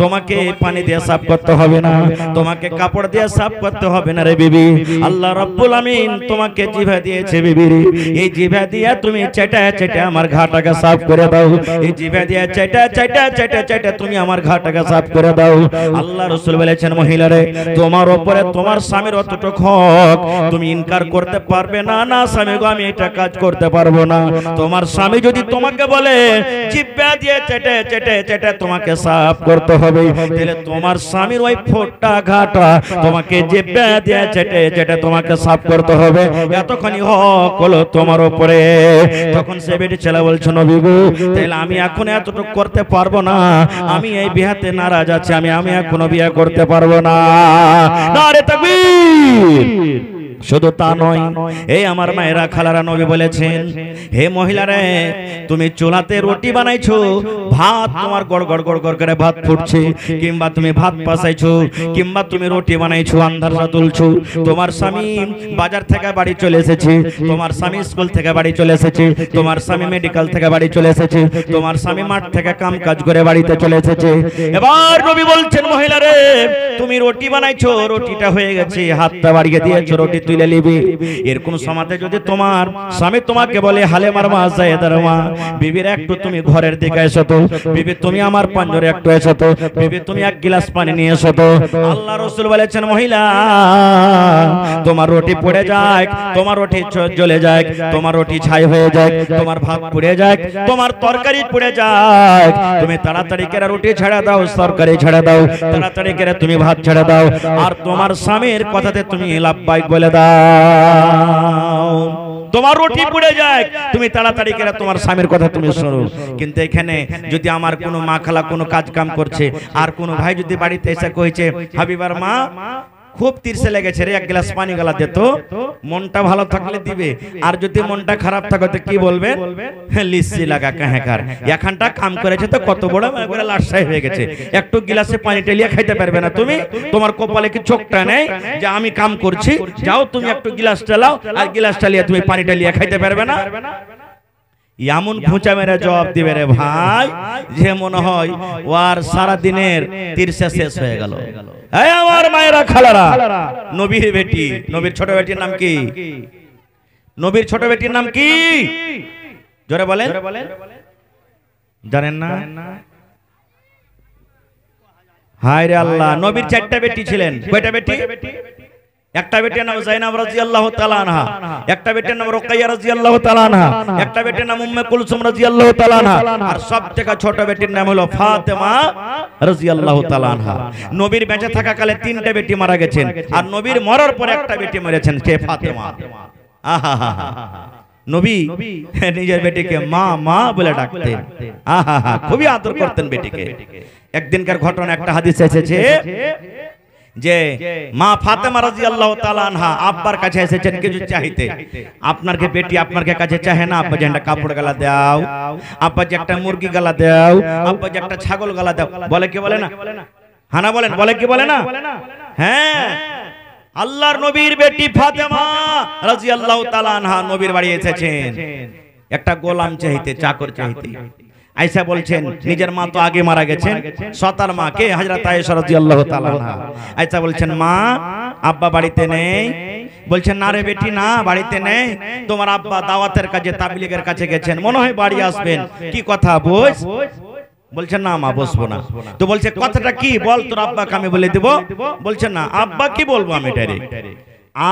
তোমাকে পানি দিয়ে সাফ করতে হবে না, তোমাকে কাপড় দিয়ে সাফ করতে হবে না রে বিবি। আল্লাহ রাব্বুল আমিন তোমাকে জিভা দিয়েছে বিবি রে, এই জিভা দিয়ে তুমি চেটা চেটা আমার ঘাটাকে সাফ করে দাও, এই জিভা দিয়ে চেটা চেটা চেটা চেটা তুমি আমার ঘাটাকে সাফ করে দাও। আল্লাহ রাসূল বলেছেন মহিলারে তোমার উপরে তোমার স্বামীর অতটুকু হক, তুমি ইনকার করতে পারবে না, না স্বামী গো আমি এটা কাজ করতে পারবো না। তোমার স্বামী যদি তোমাকে বলে জিহ্বা দিয়ে চেটে চেটে চেটে তোমাকে সাফ করতে হবে, তাহলে তোমার স্বামীর ওই ফোঁটা ঘাটা তোমাকে জিহ্বা দিয়ে চেটে চেটে তোমাকে সাফ করতে হবে, এতখানি হক হলো তোমার উপরে। তখন সে বেটি ছেলে বলছে নবী গো তাহলে আমি এখন এতটুকু করতে পারবো না, আমি এই বিয়েতে নারাজ আছি, আমি এখনো বিয়ে করতে পারবো না। নারে তাকবীর। শুধু তা নয়, এই আমার মায়েরা খালারা নবী বলেছেন হে মহিলারে তুমি চুলাতে রুটি বানাইছো, ভাত তোমার গড় গড় গড় গড় করে ভাত ফুটছে, কিংবা তুমি ভাত পাসাইছো, কিংবা তুমি রুটি বানাইছো আন্ধারটা তুলছো, তোমার স্বামী বাজার থেকে বাড়ি চলে এসেছে, তোমার স্বামী স্কুল থেকে বাড়ি চলে এসেছে, তোমার স্বামী মেডিকেল থেকে বাড়ি চলে এসেছে, তোমার স্বামী মাঠ থেকে কাম কাজ করে বাড়িতে চলে এসেছে। এবার নবী বলছেন মহিলারে তুমি রুটি বানাইছো, রুটিটা হয়ে গেছে, হাতটা বাড়িয়ে দিয়েছো, রুটি তুলে নিবি। এরকম সমাজে যদি তোমার স্বামী তোমাকে বলে হালেমার মা জায়েদার মা বিবির একটু তুমি ঘরের দিকে এসো তো, বিবি তুমি আমার পাঞ্জরে একটু এসো তো, বিবি তুমি এক গ্লাস পানি নিয়ে এসো তো। আল্লাহ রাসূল বলেছেন মহিলা তোমার রুটি পড়ে যায়, তোমার রুটি জ্বলে যায়, তোমার রুটি ছাই হয়ে যায়, তোমার ভাত পুড়ে যায়, তোমার তরকারি পুড়ে যায়, তুমি তাড়াতাড়ি করে রুটি ছেড়ে দাও, তরকারি ছেড়ে দাও, তাড়াতাড়ি করে তুমি ভাত ছেড়ে দাও, আর তোমার স্বামীর কথাতে তুমি লাব্বাইক বলে দাও। তোমার রুটি পুড়ে যায়, তুমি তাড়াতাড়ি করে তোমার স্বামীর কথা তুমি শোনো। কিন্তু এখানে যদি আমার কোনো মা খালা কোনো কাজ কাম করছে, আর কোনো ভাই যদি বাড়িতে এসে কইছে হাবিবার মা খুব তিরছে লেগেছে রে, এক গ্লাস পানি গলা দে তো, মনটা ভালো থাকলে দিবে, আর যদি মনটা খারাপ থাকে তো কি বলবে লিসি লাগা কাহেকার, এখানটা কাম করেছে তো কত বড় মানে লাশাই হয়ে গেছে, একটু গ্লাসে পানি টেলিয়ে খাইতে পারবে না তুমি, তোমার কপালে কি চোখটা নেই যে আমি কাম করছি, যাও তুমি একটু গ্লাস টেলাও, আর গ্লাস টেলিয়ে তুমি পানি টেলিয়ে খাইতে পারবে না। এমন ভুঁচা মেরে জবাব দিবে রে ভাই যে মনে হয় ওর সারা দিনের তিরসা শেষ হয়ে গেল। এই আমার মায়েরা খালারা, নবীর বেটি, নবীর ছোট বেটির নাম কি? নবীর ছোট বেটির নাম কি? জোরে বলেন, জানেন না? হায় রে আল্লাহ, নবীর চারটা বেটি ছিলেন, কয়টা বেটি? একটা বেটির নাম যায়নাব রাদিয়াল্লাহু তাআলা আনহা, একটা বেটির নাম রুকাইয়া রাদিয়াল্লাহু তাআলা আনহা, একটা বেটির নাম উম্মে কুলসুম রাদিয়াল্লাহু তাআলা আনহা, আর সবথেকে ছোট বেটির নাম হলো ফাতেমা রাদিয়াল্লাহু তাআলা আনহা। নবীর বেঁচে থাকাকালে তিনটা বেটি মারা গেছেন, আর নবীর মরার পর একটা বেটি মরেছেন, কে? ফাতেমা। আহা, নবী নিজের বেটিকে মা মা বলে ডাকতেন। আহা, খুবই আদর করতেন বেটিকে। একদিনকার ঘটনা, একটা হাদিসে এসেছে যে মা ফাতেমা রাদিয়াল্লাহু তাআলা আনহা আব্বার কাছে এসেছেন কিছু চাইতে। আপনার কে বেটি আপনার কাছে চাহে না, আব্বা যে একটা কাপড় গালা দাও, আব্বা যে একটা মুরগি গালা দাও, আব্বা যে একটা ছাগল গালা দাও, বলে কি বলে না? হানা বলেন, বলে কি বলে না? হ্যাঁ, আল্লাহর নবীর বেটি ফাতেমা রাদিয়াল্লাহু তাআলা আনহা নবীর বাড়ি এসেছেন একটা গোলাম চাইতে, চাকর চাইতে। আয়েশা বলছেন নিজের মা তো আগে মারা গেছেন, সতার মা কে? হযরত আয়েশা রাদিয়াল্লাহু তাআলা আনহা। আয়েশা বলছেন মা আব্বা বাড়িতে নেই। বলছেন না রে বেটি, না বাড়িতে নেই, তোমার আব্বা দাওয়াতের কাজে তাবলীগের কাছে গেছেন, মনে হয় বাড়ি আসবেন। কি কথা বস? বলছেন না মা বসবো না। তো বলছে কথাটা কি বল, তোর আব্বাকে আমি বলে দেব। বলছেন না আব্বা কি বলবো আমি ডাইরেক্ট।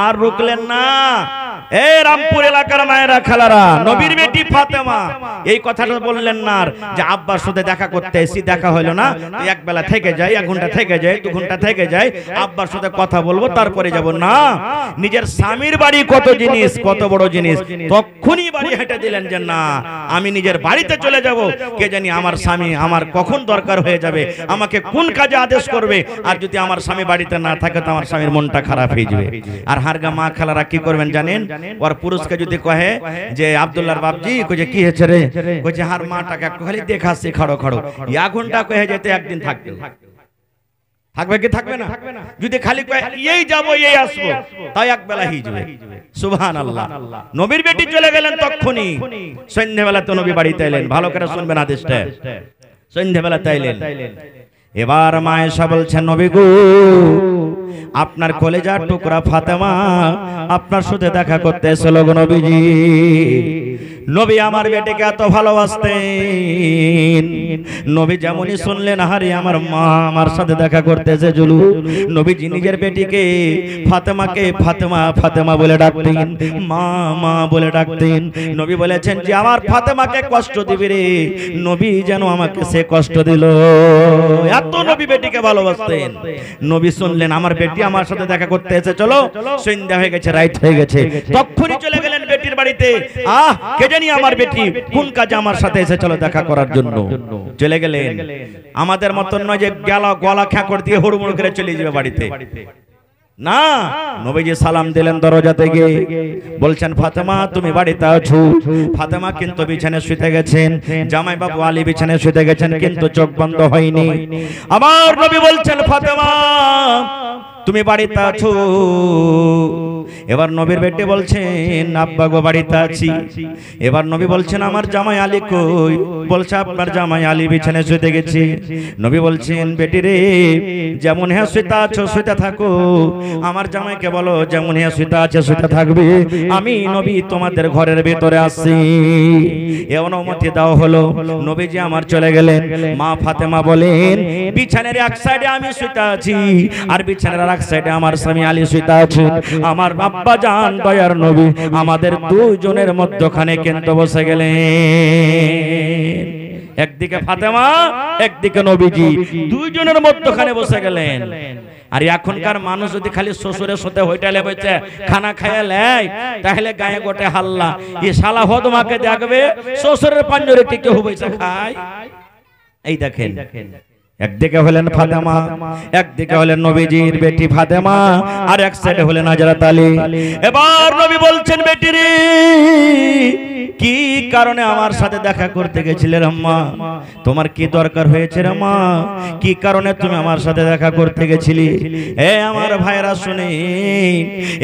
আর রুকলেন না। এ রামপুর এলাকার মায়েরা খালারা, নবীর বেটি ফাতেমা এই কথাটা বললেন না যে আব্বার সাথে দেখা করতে এসি, দেখা হলো না, এক বেলা থেকে যাই, 1 ঘন্টা থেকে যাই, 2 ঘন্টা থেকে যাই, আব্বার সাথে কথা বলবো তারপরে যাব না। নিজের স্বামীর বাড়ি কত জিনিস, কত বড় জিনিস, তখনই বাড়ি হেঁটে দিলেন যে না আমি নিজের বাড়িতে চলে যাব। কে জানি আমার স্বামী আমার কখন দরকার হয়ে যাবে, আমাকে কোন কাজে আদেশ করবে, আর যদি আমার স্বামী বাড়িতে না থাকে তো আমার স্বামীর মনটা খারাপ হয়ে যাবে। আর হারগা মা খালারা কি করবেন জানেন? ওর পুরুষকে যদি কহে যে আব্দুল্লাহর বাপজি কইছে কি হয়েছে রে, কইছে হার মাটাকে একটু খালি দেখাচ্ছি খড়ো খড়ো, 1 ঘন্টা কহে যেতে একদিন থাকবে, থাকবে কি থাকবে না? যদি খালি কয়ে এই যাব এই আসবো, তাই এক বেলা হয়ে যাবে। সুবহানাল্লাহ। নবীর বেটি চলে গেলেন তখনই। সন্ধ্যাবেলা তো নবী বাড়িতে এলেন, ভালো করে শুনবেন আদেশটা। সন্ধ্যাবেলা তাইলেন। এবার মা আয়েশা বলছেন নবী গো আপনার কলেজার টুকরা ফাতেমা আপনার সাথে দেখা করতে এসেছিল গো নবীজি। নবী আমার বেটিকে এত ভালোবাসতেন। নবী যেমনই শুনলেন হারি আমার মা আমার সাথে দেখা করতে এসেছিল, নবীজি নিজের বেটিকে ফাতেমাকে ফাতেমা ফাতেমা বলে ডাকতেন, মা মা বলে ডাকতেন। নবী বলেছেন যে আমার ফাতেমাকে কষ্ট দিবি রে, নবী যেন আমাকে সে কষ্ট দিল। এত নবী বেটিকে ভালোবাসতেন। নবী শুনলেন আমার বেটি আমার সাথে দেখা করতে এসে, চলো সন্ধ্যা হয়ে গেছে, রাত হয়ে গেছে, তখনই চলে গেলেন বেটির বাড়িতে। কে জানি আমার বেটি কোন কাজে আমার সাথে এসে চলো দেখা করার জন্য। চলে গেলেন। আমাদের মতন নয় যে গলা খ্যাকড় দিয়ে হুড়মুড় করে চলে যাবে বাড়িতে, না। নবীজি সালাম দিলেন দরজা থেকে, বলছেন ফাতেমা তুমি বাড়িতে আছো। ফাতেমা কিন্তু বিছানায় শুতে গেছেন, জামাই বাবু আলী বিছানায় শুতে গেছেন, কিন্তু চোখ বন্ধ হয়নি। আমার নবী বলছেন ফাতেমা তুমি বাড়িতে আছো। এবার নবীর বেটি বলছেন আব্বা গো বাড়িতে আছি। এবার নবী বলছেন আমার জামাই আলী কই? বলছে আপনার জামাই আলী বিছানায় শুতে গেছে। নবী বলছেন বেটি রে যেমন হ্যাঁ শুতে আছো শুতে থাকো, আমার জামাইকে বলো যেমন হ্যাঁ শুতে আছে শুতে থাকবে, আমি নবী তোমাদের ঘরের ভিতরে আসছি। এ অনুমতি দাও হলো। নবীজি আমার চলে গেলেন। মা ফাতেমা বলেন বিছানার এক সাইডে আমি শুতে আছি, আর বিছানার এক সাইডে আমার স্বামী আলী শুতে আছে। আমার আব্বা জান দয়ার নবী আমাদের দুইজনের মধ্যখানে কিন্তু বসে গেলেন। একদিকে ফাতেমা একদিকে নবীজি, দুইজনের মধ্যখানে বসে গেলেন। আর এখনকার মানুষ যদি খালি শ্বশুরের সাথে হোটেলে বসে খানা খাইয়া লেয় তাহলে গায়ে গোটে হাল্লা, এই শালা হদমাকে দেখবে শ্বশুরের পাঞ্জরে টিকে বসে খায়। এই দেখেন একদিকে হলেন ফাতেমা, একদিকে হলেন নবীজির বেটি ফাতেমা, আর এক সাইডে হলেন হযরত আলী। এবার নবী বলছেন বেটি রে কি কারণে আমার সাথে দেখা করতে গেছিলে রে মা? তোমার কি দরকার হয়েছে রে মা? কি কারণে তুমি আমার সাথে দেখা করতে গেছিলে? এ আমার ভাইরা শুনে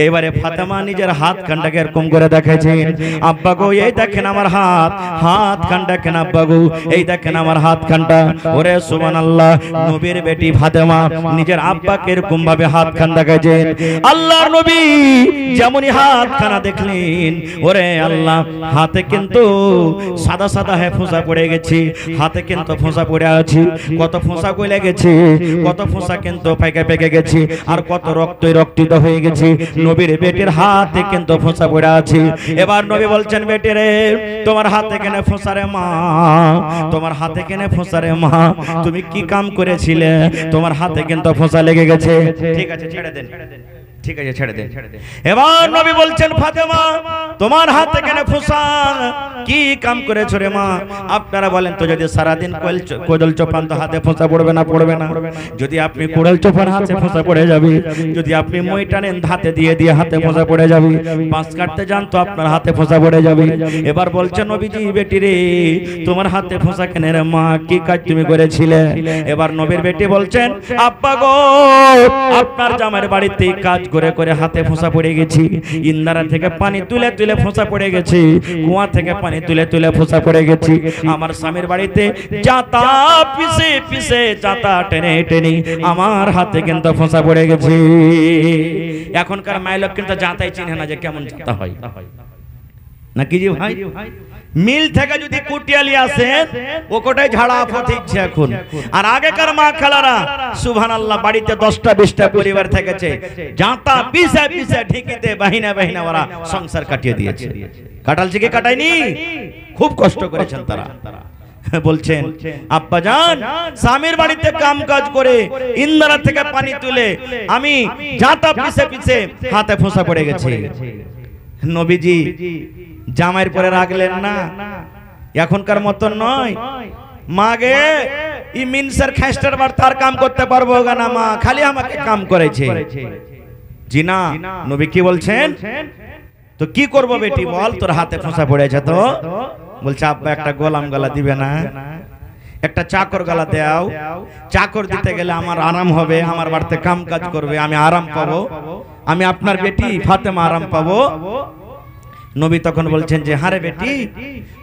এবারে ফাতেমা নিজের হাত খানটাকে এরকম করে দেখাচ্ছেন, আব্বা গো এই দেখেন আমার হাত খানটা কেন আব্বা গো, এই দেখেন আমার হাত খানটা। ওরে সুবহানাল্লাহ। সুবহানাল্লাহ। নবীর বেটি ফাতেমা নিজের আব্বাকে এরকম ভাবে হাতখানা দেখাইছেন। আল্লাহর নবী যেমনই হাতখানা দেখলেন, ওরে আল্লাহ, হাতে কিন্তু সাদা সাদা ফোঁসা পড়ে গেছে, হাতে কিন্তু ফোঁসা পড়ে আছে, কত ফোঁসা গলে গেছে, কত ফোঁসা কিন্তু পেকে পেকে গেছে, আর কত রক্তই রক্তিত হয়ে গেছে। নবীর বেটির হাতে কিন্তু ফোঁসা পড়ে আছে। এবার নবী বলছেন, বেটি রে, তোমার হাতে কেন ফোঁসা রে মা, তোমার হাতে কেন ফোঁসা রে মা, তুমি কি কাম করেছিলে, তোমার হাতে কিন্তু ফোঁসা লেগে গেছে। ঠিক আছে, ছেড়ে দেন, ঠিক আছে, ছেড়ে দেন। এবার নবী বলছেন, ফাতেমা, তোমার হাতে কেন ফোঁসা, কি কাম করেছো রে মা? আপনারা বলেন তো, যদি সারাদিন কোদল চোপান তো হাতে ফোঁসা পড়বে না? পড়বে না। যদি আপনি কোদল চোপান হাতে ফোঁসা পড়ে যাবে, যদি আপনি মই টানেন হাতে দিয়ে দিয়ে হাতে ফোঁসা পড়ে যাবে, পাঁচ কাটতে যান তো আপনার হাতে ফোঁসা পড়ে যাবে। এবার বলছেন নবীজি, বেটি রে, তোমার হাতে ফোঁসা কেন রে মা, কি কাজ তুমি করেছিলে? এবার নবীর বেটি বলছেন, আব্বা গো, আপনার জামাইয়ের বাড়িতে কাজ করে করে হাতে ফোঁসা পড়ে গেছি, ইন্দারা থেকে পানি তুলে তুলে ফোঁসা পড়ে গেছি, কুয়া থেকে পানি তুলে তুলে ফোঁসা পড়ে গেছি, আমার স্বামীর বাড়িতে জাতা পিছে পিছে জাতা টেনে টেনে আমার হাতে কিন্তু ফোঁসা পড়ে গেছে। এখনকার মাইলোক কিন্তু জাতাই চিনে না যে কেমন জাতা হয় নাকি জি ভাই? মিল থেকে যদি কুটিয়ালি আসেন, ও কোটায় ঝাড়া ফঠিকছে এখন। আর আগেকার মা খালারা সুবহানাল্লাহ, বাড়িতে 10টা 20টা পরিবার থেকেছে, জাঁতা পিছে পিছে ঢিকিতে বাহিনা বাহিনা ওরা সংসার কাটিয়ে দিয়েছে। কাটালছে কি কাটায়নি? খুব কষ্ট করেছেন তারা। বলছেন, আব্বা জান, স্বামীর বাড়িতে কাম কাজ করে ইন্দারা থেকে পানি তুলে আমি জাঁতা পিছে পিছে হাতে ফোঁসা পড়ে গেছে। নবীজি জামাইয়ের পরে রাখলেন না, এখনকার মতন নয়। মাগে ই মিনসার খাস্টার বার তার কাম করতে পারবো না মা, খালি আমাকে কাম করেছে। জি না, নবী কি বলছেন? তো কি করব বেটি বল, তোর হাতে ফোঁসা পড়েছে তো? বলছে, আব্বা একটা গোলাম গলা দিবে না, একটা চাকর গলা দাও, চাকর দিতে গেলে আমার আরাম হবে, আমার বাড়িতে কাম কাজ করবে, আমি আরাম পাবো, আমি আপনার বেটি ফাতেমা আরাম পাবো। নবী তখন বলছেন যে, হারে বেটি,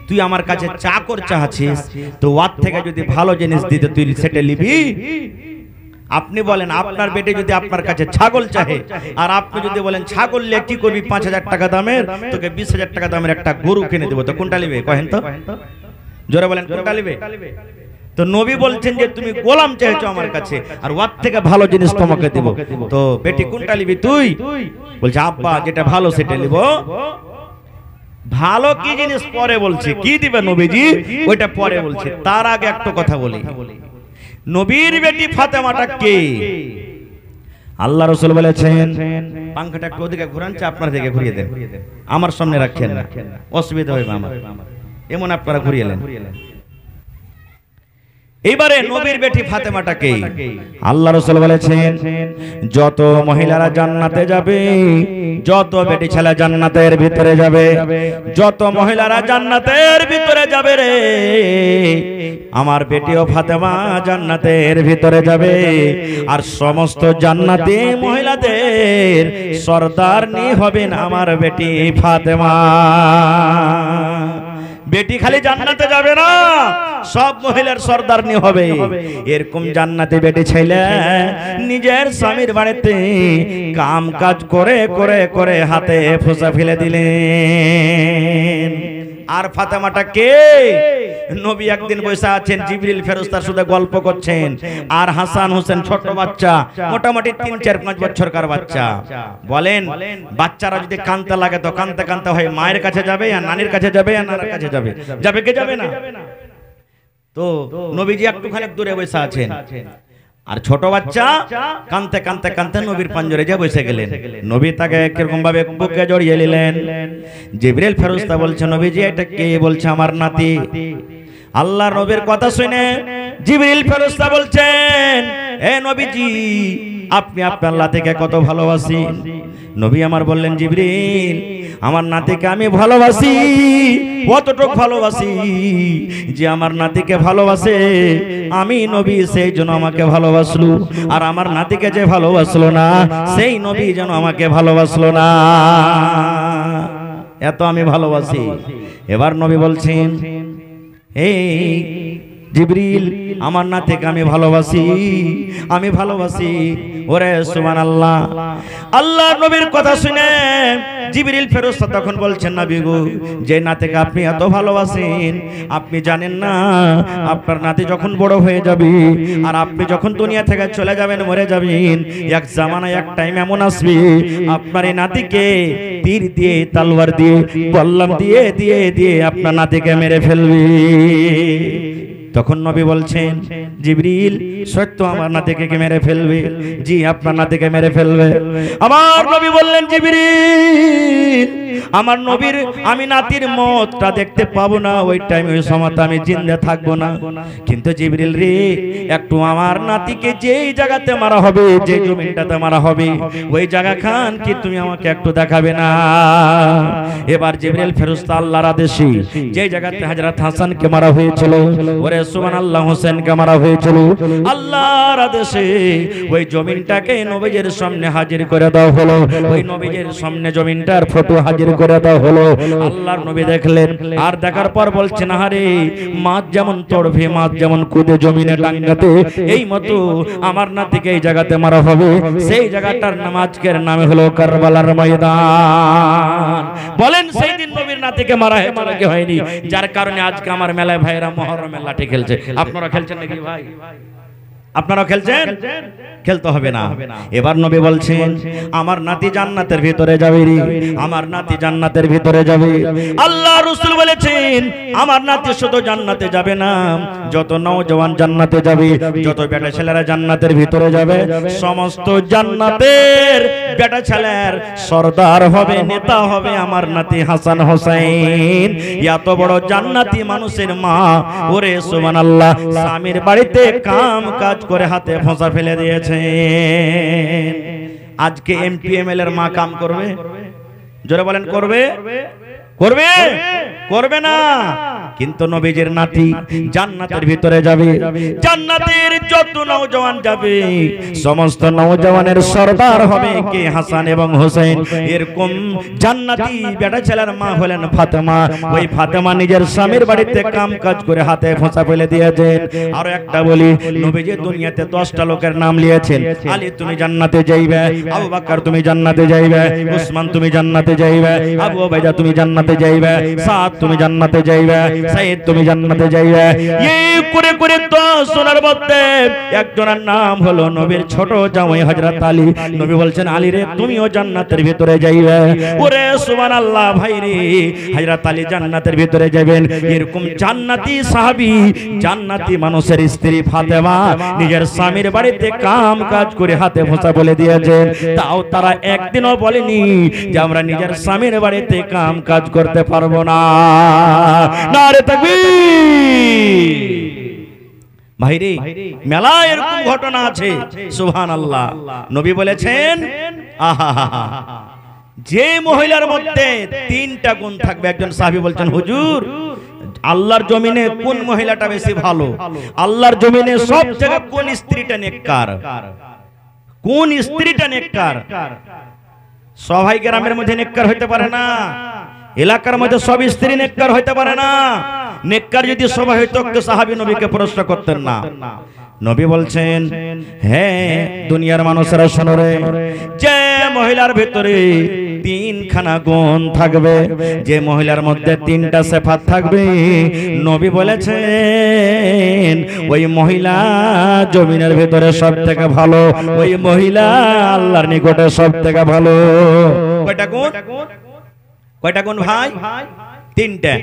তুই আমার কাছে চাকর চাচ্ছিস, তো ওয়ার থেকে যদি ভালো জিনিস দিতে তুই সেটা নিবি? আপনি বলেন, আপনার বেটি যদি আপনার কাছে ছাগল চাহে, আর আপনি যদি বলেন ছাগল নিয়ে কি করবি 5000 টাকা দামের, তোকে 20000 টাকা দামের একটা গরু কিনে দেবো, তো কোনটা নিবে? কহেন তো, জোরে বলেন, কোনটা নিবে? তো নবী বলছেন যে তুমি গোলাম চাইছো আমার কাছে, আর ওয়ার থেকে ভালো জিনিস তোমাকে দেব, তো বেটি কোনটা নিবি তুই? বলছে, আব্বা যেটা ভালো সেটা নিব। ভালো কি জিনিস পরে বলছে, কি দিবে নবীজি ওইটা পরে বলছে। তার আগে একটা কথা বলি, নবীর বেটি ফাতেমাটা কে? আল্লাহ রাসূল বলেছেন, পাংখাটা একটু ওদিকে ঘুরান, আপনার দিকে ঘুরিয়ে দেন, আমার সামনে রাখেন না, অসুবিধা হবে আমার, এমন আপনারা ঘুরিয়েলেন। এবারে নবীর বেটি ফাতেমাটা কে? আল্লাহ রাসূল বলেছেন, যত মহিলারা জান্নাতে যাবে, যত বেটি ছেলে জান্নাতের ভিতরে যাবে, যত মহিলারা জান্নাতের ভিতরে যাবে রে, আমার বেটিও ফাতেমা জান্নাতের ভিতরে যাবে। আর সমস্ত জান্নাতি মহিলাদের সরদারনি হবেন আমার বেটি ফাতেমা। বেটি খালি জান্নাতে যাবে না, সব মহিলার সরদারনি হবে। এরকম জান্নাতে বেটি ছেলে নিজের স্বামীর বাড়িতে কাম কাজ করে করে করে হাতে ফোঁসা ফেলে দিলেন। আর ফাতেমাটা কে? নবী একদিন বসে আছেন, জিবরিল ফেরেশতার সাথে গল্প করছেন, আর হাসান হোসেন ছোট বাচ্চা, মোটামুটি 3-4-5 বছরকার বাচ্চা। বলেন, বাচ্চারা যদি কাঁদতে লাগে তো কাঁদতে কাঁদতে হয় মায়ের কাছে যাবে, আর নানির কাছে যাবে, আর নানার কাছে যাবে, যাবে কে যাবে না? তো নবীজি একটুখানি দূরে বসে আছেন, আর ছোট বাচ্চা কাঁদতে কাঁদতে কাঁদতে নবীর পাঞ্জরে যা বসে গেলেন। নবী তাকে কিরকম ভাবে বুকে জড়িয়ে নিলেন। জিবরিল ফেরেশতা বলছে, নবীজি এটা কে? বলছে, আমার নাতি। আল্লাহ নবীর কথা শুনে জিবরিল ফেরেশতা বলছেন, হে নবীজি, আপনি আপনার নাতিকে কত ভালোবাসেন? নবী আমার বললেন, জিবরিল, আমার নাতিকে আমি ভালোবাসি, কতটুকু ভালোবাসি যে আমার নাতিকে ভালোবাসে আমি নবী, সেই জন্য আমাকে ভালোবাসলো, আর আমার নাতিকে যে ভালোবাসলো না সেই নবী যেন আমাকে ভালোবাসলো না, এত আমি ভালোবাসি। এবার নবী বলছেন, এই জিবরিল আমার নাতিকে আমি ভালোবাসি, আমি ভালোবাসি। ওরে সুবহানাল্লাহ। আল্লাহর নবীর কথা শুনে জিবরিল ফেরেশতা তখন বলছেন, নবী গো, যে নাতিকে আপনি এত ভালোবাসেন, আপনি জানেন না আপনার নাতি যখন বড় হয়ে যাবে আর আপনি যখন দুনিয়া থেকে চলে যাবেন, মরে যাবেন, এক জামানায় এক টাইম এমন আসবে আপনার এই নাতিকে তীর দিয়ে, তলোয়ার দিয়ে, বল্লম দিয়ে দিয়ে দিয়ে আপনার নাতিকে মেরে ফেলবে। তখন নবী বলছেন, জিবরিল সত্য আমার নাতিকে মেরে ফেলবে? জি, আপনার নাতিকে মেরে ফেলবে। আমার নবী বললেন, জিবরিল আমার নবীর আমি নাতির মতটা দেখতে পাবো না, ওই টাইমে ওই সময়তে আমি জিন্দা থাকবো না। কিন্তু জিবরিল রে, একটু আমার নাতিকে যেই জায়গাতে মারা হবে, যে জমিনটাতে মারা হবে, ওই জায়গা খান কি তুমি আমাকে একটু দেখাবে না? এবার জিবরিল ফেরেশতা আল্লাহর আদেশে যেই জায়গাতে হযরত হাসানকে মারা হয়েছিল, ওরে সুবহানাল্লাহ, হোসেনকে মারা হয়েছিল, আল্লাহর আদেশে ওই জমিনটাকে নবীজির সামনে হাজির করে দেওয়া হলো। ওই নবীজির সামনে জমিনটার ফটো হাজির করে দেওয়া হলো। আল্লাহর নবী দেখলেন, আর দেখার পর বলছেন, আরে মাছ যেমন তড়বে, মাছ যেমন কুদে জমিনে ডাঙ্গাতে, এই মতো আমার নাতিকে এই জায়গাতে মারা হবে। সেই জায়গাটার নাম আজকের নামে হলো কারবালার ময়দান। বলেন, সেই দিন নবীর নাতিকে মারা হয়নি, যার কারণে আজকে আমার মেলায় ভাইরা মুহররমের লাঠি খেলছে। আপনারা খেলছেন নাকি ভাই? আপনারা খেলছেন? খেলতে হবে না। এবার নবী বলছেন, আমার নাতি জান্নাতের ভিতরে যাবে রে, আমার নাতি জান্নাতের ভিতরে যাবে। আল্লাহ রাসূল বলেছেন, আমার নাতি শুধু জান্নাতে যাবে না, যত নওজওয়ান জান্নাতে যাবে, যত বেটা ছেলেরা জান্নাতের ভিতরে যাবে, সমস্ত জান্নাতের বেটা ছেলের সরদার হবে, নেতা হবে আমার নাতি হাসান হোসেন। এত বড় জান্নাতি মানুষের মা, ওরে সুবহানাল্লাহ, স্বামীর বাড়িতে কাম কাজ করে হাতে ফোঁসা ফেলে দিয়েছে। আজকে এমপি এমএলএ এর মা কাম করবে? জোরে বলেন, করবে? করবে? করবে না। কিন্তু নবীজির নাতি জান্নাতের ভিতরে যাবে, জান্নাতের যত নওজওয়ান যাবে, সমস্ত নওজওয়ানের সরদার হবে কে? হাসান এবং হোসেন। এরকম জান্নাতি বেটা ছেলের মা হলেন ফাতেমা। ওই ফাতেমা নিজের স্বামীর বাড়িতে কাম কাজ করে হাতে ফোঁসা ফেলে দিয়েছেন। আর একটা বলি, নবীজি দুনিয়াতে 10টা লোকের নাম নিয়েছেন। আলী তুমি জান্নাতে যাইবে, আবু বকর তুমি জান্নাতে যাইবে, উসমান তুমি জান্নাতে যাইবে, আবু উবাইদা তুমি জান্নাতে যাইবে, সাদ তুমি জান্নাতে যাইবে, সাইদ তুমি জান্নাতে যাইবে। এই করে করে 10 জনের মধ্যে একজনের নাম হলো নবীর ছোট জামাই হযরত আলী। নবী বলছেন, আলী রে তুমিও জান্নাতের ভিতরে যাইবে। ওরে সুবহানাল্লাহ ভাই রে, হযরত আলী জান্নাতের ভিতরে যাবেন। এরকম জান্নাতি সাহাবী, জান্নাতি মানুষের স্ত্রী ফাতেমা নিজের স্বামীর বাড়িতে কাম কাজ করে হাতে ফোঁসা বলে দিয়েছেন। তাও তারা একদিনও বলেনি যে আমরা নিজের স্বামীর বাড়িতে কাম কাজ করতে পারবো না। নারে তাকবীর। ভাইরে, মেলা এরকম ঘটনা আছে, সুবহানাল্লাহ। নবী বলেছেন, আহা, যে মহিলার মধ্যে 3টা গুণ থাকবে। একজন সাহাবী বলছেন, হুজুর আল্লাহর জমিনে কোন মহিলাটা বেশি ভালো? আল্লাহর জমিনে সব জায়গায় কোন স্ত্রীটা নেককার? কোন স্ত্রীটা নেককার? সবাই গ্রামের মধ্যে নেককার হইতে পারে না, এলাকার মধ্যে সব স্ত্রী নেককার হইতে পারে না। নেককার যদি সবাই হইতো, সাহাবী নবীকে প্রশ্ন করতেন না। নবী বলছেন, হ্যাঁ দুনিয়ার মানুষেরা শোনো রে, যে মহিলার ভিতরে 3খানা গুণ থাকবে, যে মহিলার মধ্যে 3টা সিফাত থাকবে, নবী বলেছেন ওই মহিলা জমিনের ভিতরে সবথেকে ভালো, ওই মহিলা আল্লাহর নিকটে সবথেকে ভালো। কয়টা গুণ? কয়টা গুণ ভাই? 3টা।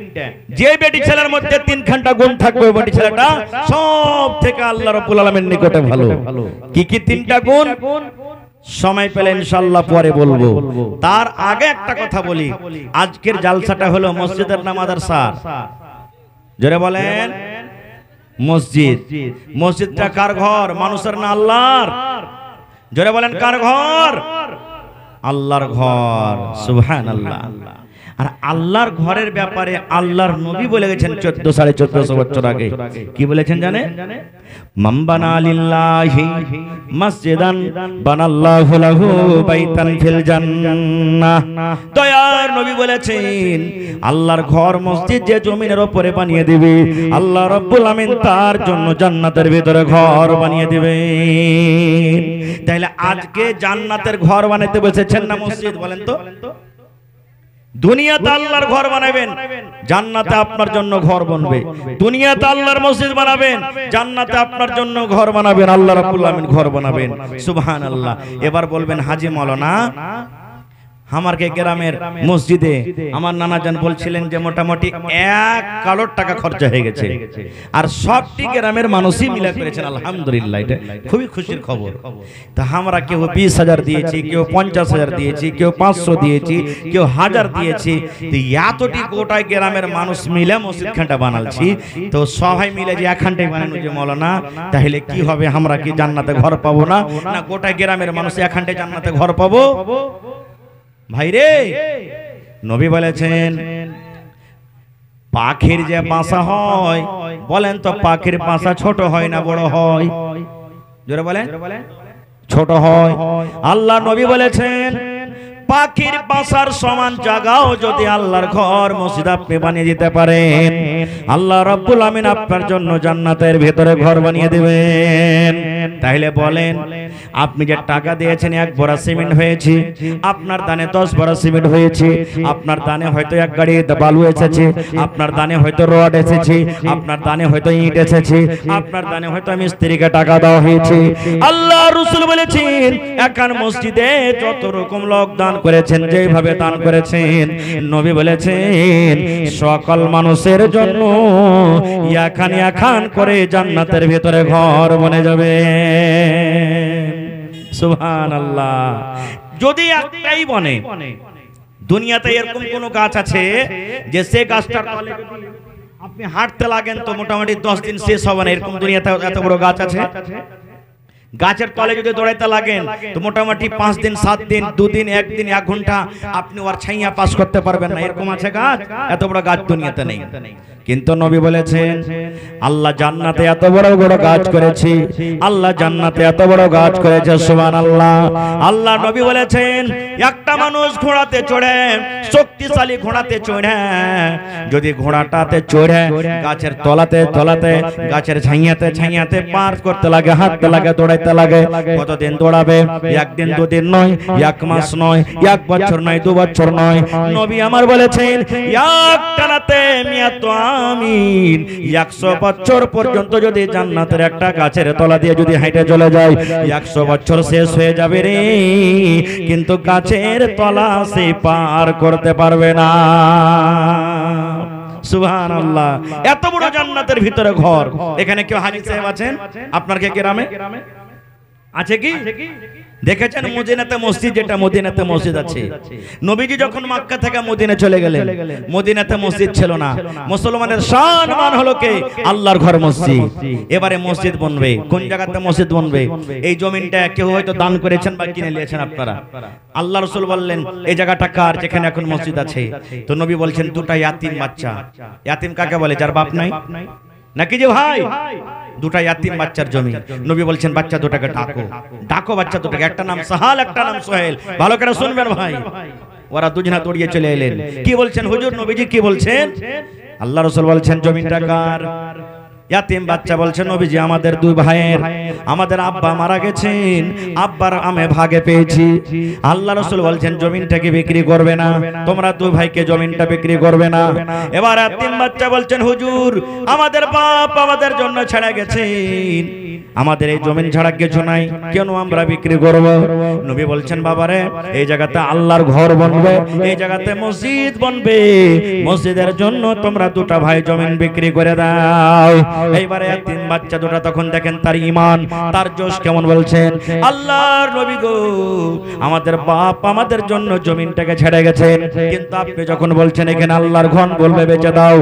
যে বেটি ছেলের মধ্যে 3খানা গুণ থাকবে, ওই বেটি ছেলেটা সব থেকে আল্লাহ রাব্বুল আলামিনের নিকটে ভালো। কি কি 3টা গুণ? সময় পেলে ইনশাআল্লাহ পরে বলবো। তার আগে একটা কথা বলি, আজকের জালসাটা হলো মসজিদের না মাদ্রাসার? জোরে বলেন। মসজিদ। মসজিদটা কার ঘর? মানুষের না আল্লাহর? জোরে বলেন, কার ঘর? আল্লাহর ঘর। সুবহানাল্লাহ। আর আল্লাহর ঘরের ব্যাপারে আল্লাহর নবী বলে গেছেন 1400-1450 বছর আগে। কি বলেছেন জানেন? মান বানা লিল্লাহি মসজিদান বানাল্লাহু লাহু বাইতান ফিল জান্নাহ। দয়ার নবী বলেছেন আল্লাহর ঘর মসজিদ যে জমিনের উপরে বানিয়ে দিবে, আল্লাহ রাব্বুল আমিন তার জন্য জান্নাতের ভিতরে ঘর বানিয়ে দিবেন। তাইলে আজকে জান্নাতের ঘর বানাইতে বসেছেন না মসজিদ? বলেন তো। দুনিয়াতে আল্লাহর ঘর বানাবেন, জান্নাতে আপনার জন্য ঘর বানবে। দুনিয়াতে আল্লাহর মসজিদ বানাবেন, জান্নাতে আপনার জন্য ঘর বানাবেন, আল্লাহ রাব্বুল আমিন ঘর বানাবেন। সুবহানাল্লাহ। এবার বলবেন হাজী মাওলানা আমারকে গ্রামের মসজিদে আমার নানাজান বলছিলেন যে মোটামুটি 1 কারোর টাকা খরচা হয়ে গেছে, আর সবটি গ্রামের মানুষই মিলে করেছেন। আলহামদুলিল্লাহ, এটা খুবই খুশির খবর। তা আমরা কেউ 20,000 দিয়েছি, কেউ 50,000 দিয়েছি, কেউ 500 দিয়েছি, কেউ 1000 দিয়েছি। তো এতটি গোটা গ্রামের মানুষ মিলে মসজিদখানটা বানালছি, তো সবাই মিলে যে একখানটাই বানানো যে মাওলানা, তাহলে কি হবে? আমরা কি জান্নাতে ঘর পাবো না? না গোটা গ্রামের মানুষ একখানটাই জান্নাতে ঘর পাবো? ভাইরে, নবী বলেছেন পাখির যে বাসা হয়, বলেন তো পাখির বাসা ছোট হয় না বড় হয়? জোরে বলেন। ছোট হয়। আল্লাহ নবী বলেছেন পাখির বাসার সমান জায়গাও যদি আল্লাহর ঘর মসজিদ আপনি বানিয়ে দিতে পারেন, আল্লাহ রাব্বুল আমিন আপনার জন্য জান্নাতের ভেতরে ঘর বানিয়ে দিবেন। তাহলে বলেন আপনি যে টাকা দিয়েছেন 1 বড়া সিমেন্ট হয়েছে, আপনার দানে 10 বড়া সিমেন্ট হয়েছে, আপনার দানে হয়তো 1 গাড়ি বালু এসেছে, আপনার দানে হয়তো রড এসেছে, আপনার দানে হয়তো ইট এসেছে, আপনার দানে হয়তো মিস্ত্রিকে টাকা দেওয়া হয়েছে। আল্লাহ রাসূল বলেছেন একান মসজিদে যত রকম লোক দান করেছেন, যেভাবে দান করেছেন, নবী বলেছেন সকল মানুষের জন্য এখান করে জান্নাতের ভিতরে ঘর বনে যাবে। সুবহানাল্লাহ। যদি একটাই বনে, দুনিয়াতে এরকম কোন গাছ আছে যে সে গাছটার তলে আপনি হাঁটতে লাগেন তো মোটামুটি 10 দিন শেষ হবে না? এরকম দুনিয়াতে এত বড় গাছ আছে? গাছের তলে যদি দৌড়াইতে লাগেন তো মোটামুটি 5 দিন 7 দিন 2 দিন 1 দিন 1 ঘন্টা আপনি ওর ছাইয়া পাস করতে পারবেন না। এরকম আছে গাছ? এত বড় গাছ দুনিয়াতে নেই। কিন্তু নবী বলেছেন আল্লাহ জান্নাতে এত বড় বড় গাছ করেছে, আল্লাহ জান্নাতে এত বড় গাছ করেছে। সুবহানাল্লাহ। আল্লাহ নবী বলেছেন একটা মানুষ ঘোড়াতে চড়ে, শক্তিশালী ঘোড়াতে চড়ে, যদি ঘোড়াটাতে চড়ে গাছের তলাতে তলাতে গাছের ছাইয়াতে পার করতে লাগে, হাঁটতে লাগে, দৌড়াইতে লাগে, কতদিন দৌড়াবে? 1 দিন 2 দিন নয়, 1 মাস নয়, 1 বছর নয়, 2 বছর নয়। নবী আমার বলেছেন একটানাতে মিয়াতো আমিন, 100 বছর পর্যন্ত যদি জান্নাতের একটা গাছের তলা দিয়ে যদি হাঁটে চলে যায়, 100 বছর শেষ হয়ে যাবে রে, কিন্তু গাছের তলা সে পার করতে পারবে না। সুবহানাল্লাহ। এত বড় জান্নাতের ভিতরে ঘর। এখানে কেউ হাজী সাহেব আছেন? আপনার কে গ্রামে আছে কি? দেখেছেন মদিনাতে মসজিদ, যেটা মদিনাতে মসজিদ আছে। নবীজি যখন মক্কা থেকে মদিনা চলে গেলেন, মদিনাতে মসজিদ ছিল না। মুসলমানের সম্মান হলো কে? আল্লাহর ঘর মসজিদ। এবারে মসজিদ বনবে, কোন জায়গাতে মসজিদ বনবে? এই জমিনটা কেউ হয়তো দান করেছেন বা কিনে নিয়েছেন আপনারা। আল্লাহ রাসূল বললেন এই জায়গাটা কার, যেখানে এখন মসজিদ আছে? তো নবী বলছেন 2টা ইয়াতিম বাচ্চা। ইয়াতিম কাকে বলে? যার বাপ নাই নাকি যে ভাই? 2টা ইয়াতিম বাচ্চার জমি। নবী বলছেন বাচ্চা 2টাকে ডাকো, ডাকো বাচ্চা 2টাকে। একটা নাম সাহাল, একটা নাম সোহেল। ভালো করে শুনবেন ভাই। ওরা দুজনা দৌড়িয়ে চলে এলেন। কি বলছেন হুজুর? নবীজি কি বলছেন? আল্লাহ রাসূল বলছেন জমিনটা কার? ইয়াতিম বাচ্চা বলছে নবীজি আমাদের 2 ভাইয়ের, আমাদের আব্বা মারা গেছেন, আব্বার আমি ভাগে পেয়েছি। আল্লাহ রাসূল বলছেন জমিনটাকে বিক্রি করবে না, তোমরা 2 ভাইকে জমিনটা বিক্রি করবে না। এবার ইয়াতিম বাচ্চা বলছেন হুজুর আমাদের বাপ আমাদের জন্য ছেড়ে গেছেন, আমাদের এই জমিন ছাড়া কিছু নাই, কেন আমরা বিক্রি করব? নবী বলছেন বাবারে এই জায়গাতে আল্লাহর ঘর বনবে, এই জায়গাতে মসজিদ বনবে, মসজিদের জন্য তোমরা 2টা ভাই জমিন বিক্রি করে দাও। এইবারে 3 বাচ্চা 2টা তখন দেখেন তার ঈমান, তার জোশ কেমন। বলছেন আল্লাহর নবী গো আমাদের বাপ আমাদের জন্য জমিনটাকে ছেড়ে গেছেন, কিন্তু আপনি যখন বলছেন এখানে আল্লাহর ঘর বলবে বেচে দাও,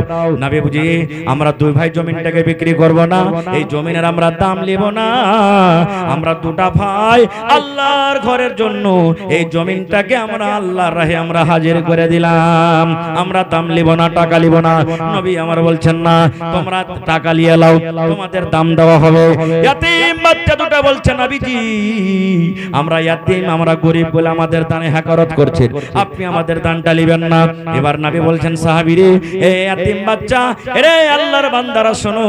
নবী বুঝি আমরা 2 ভাই জমিনটাকে বিক্রি করব না, এই জমিনের আমরা দাম নিব না। আমরা দুটা ভাই আল্লাহর ঘরের জন্য এই জমিনটাকে আমরা আল্লাহর রাহে আমরা হাজির করে দিলাম। আমরা দাম লিব না, টাকা লিব না। নবী আমার বলছেন না তোমরা টাকা নিয়ে লাও, তোমাদের দাম দেওয়া হবে। ইয়াতিম বাচ্চা দুটো বলছে নবীজি আমরা ইয়াতিম, আমরা গরিব বলে আমাদের দানে হাকারত করছেন, আপনি আমাদের দানটা নেবেন না। এবার নবী বলছেন সাহাবীরে, এ ইয়াতিম বাচ্চা, এরে আল্লাহর বান্দারা শোনো,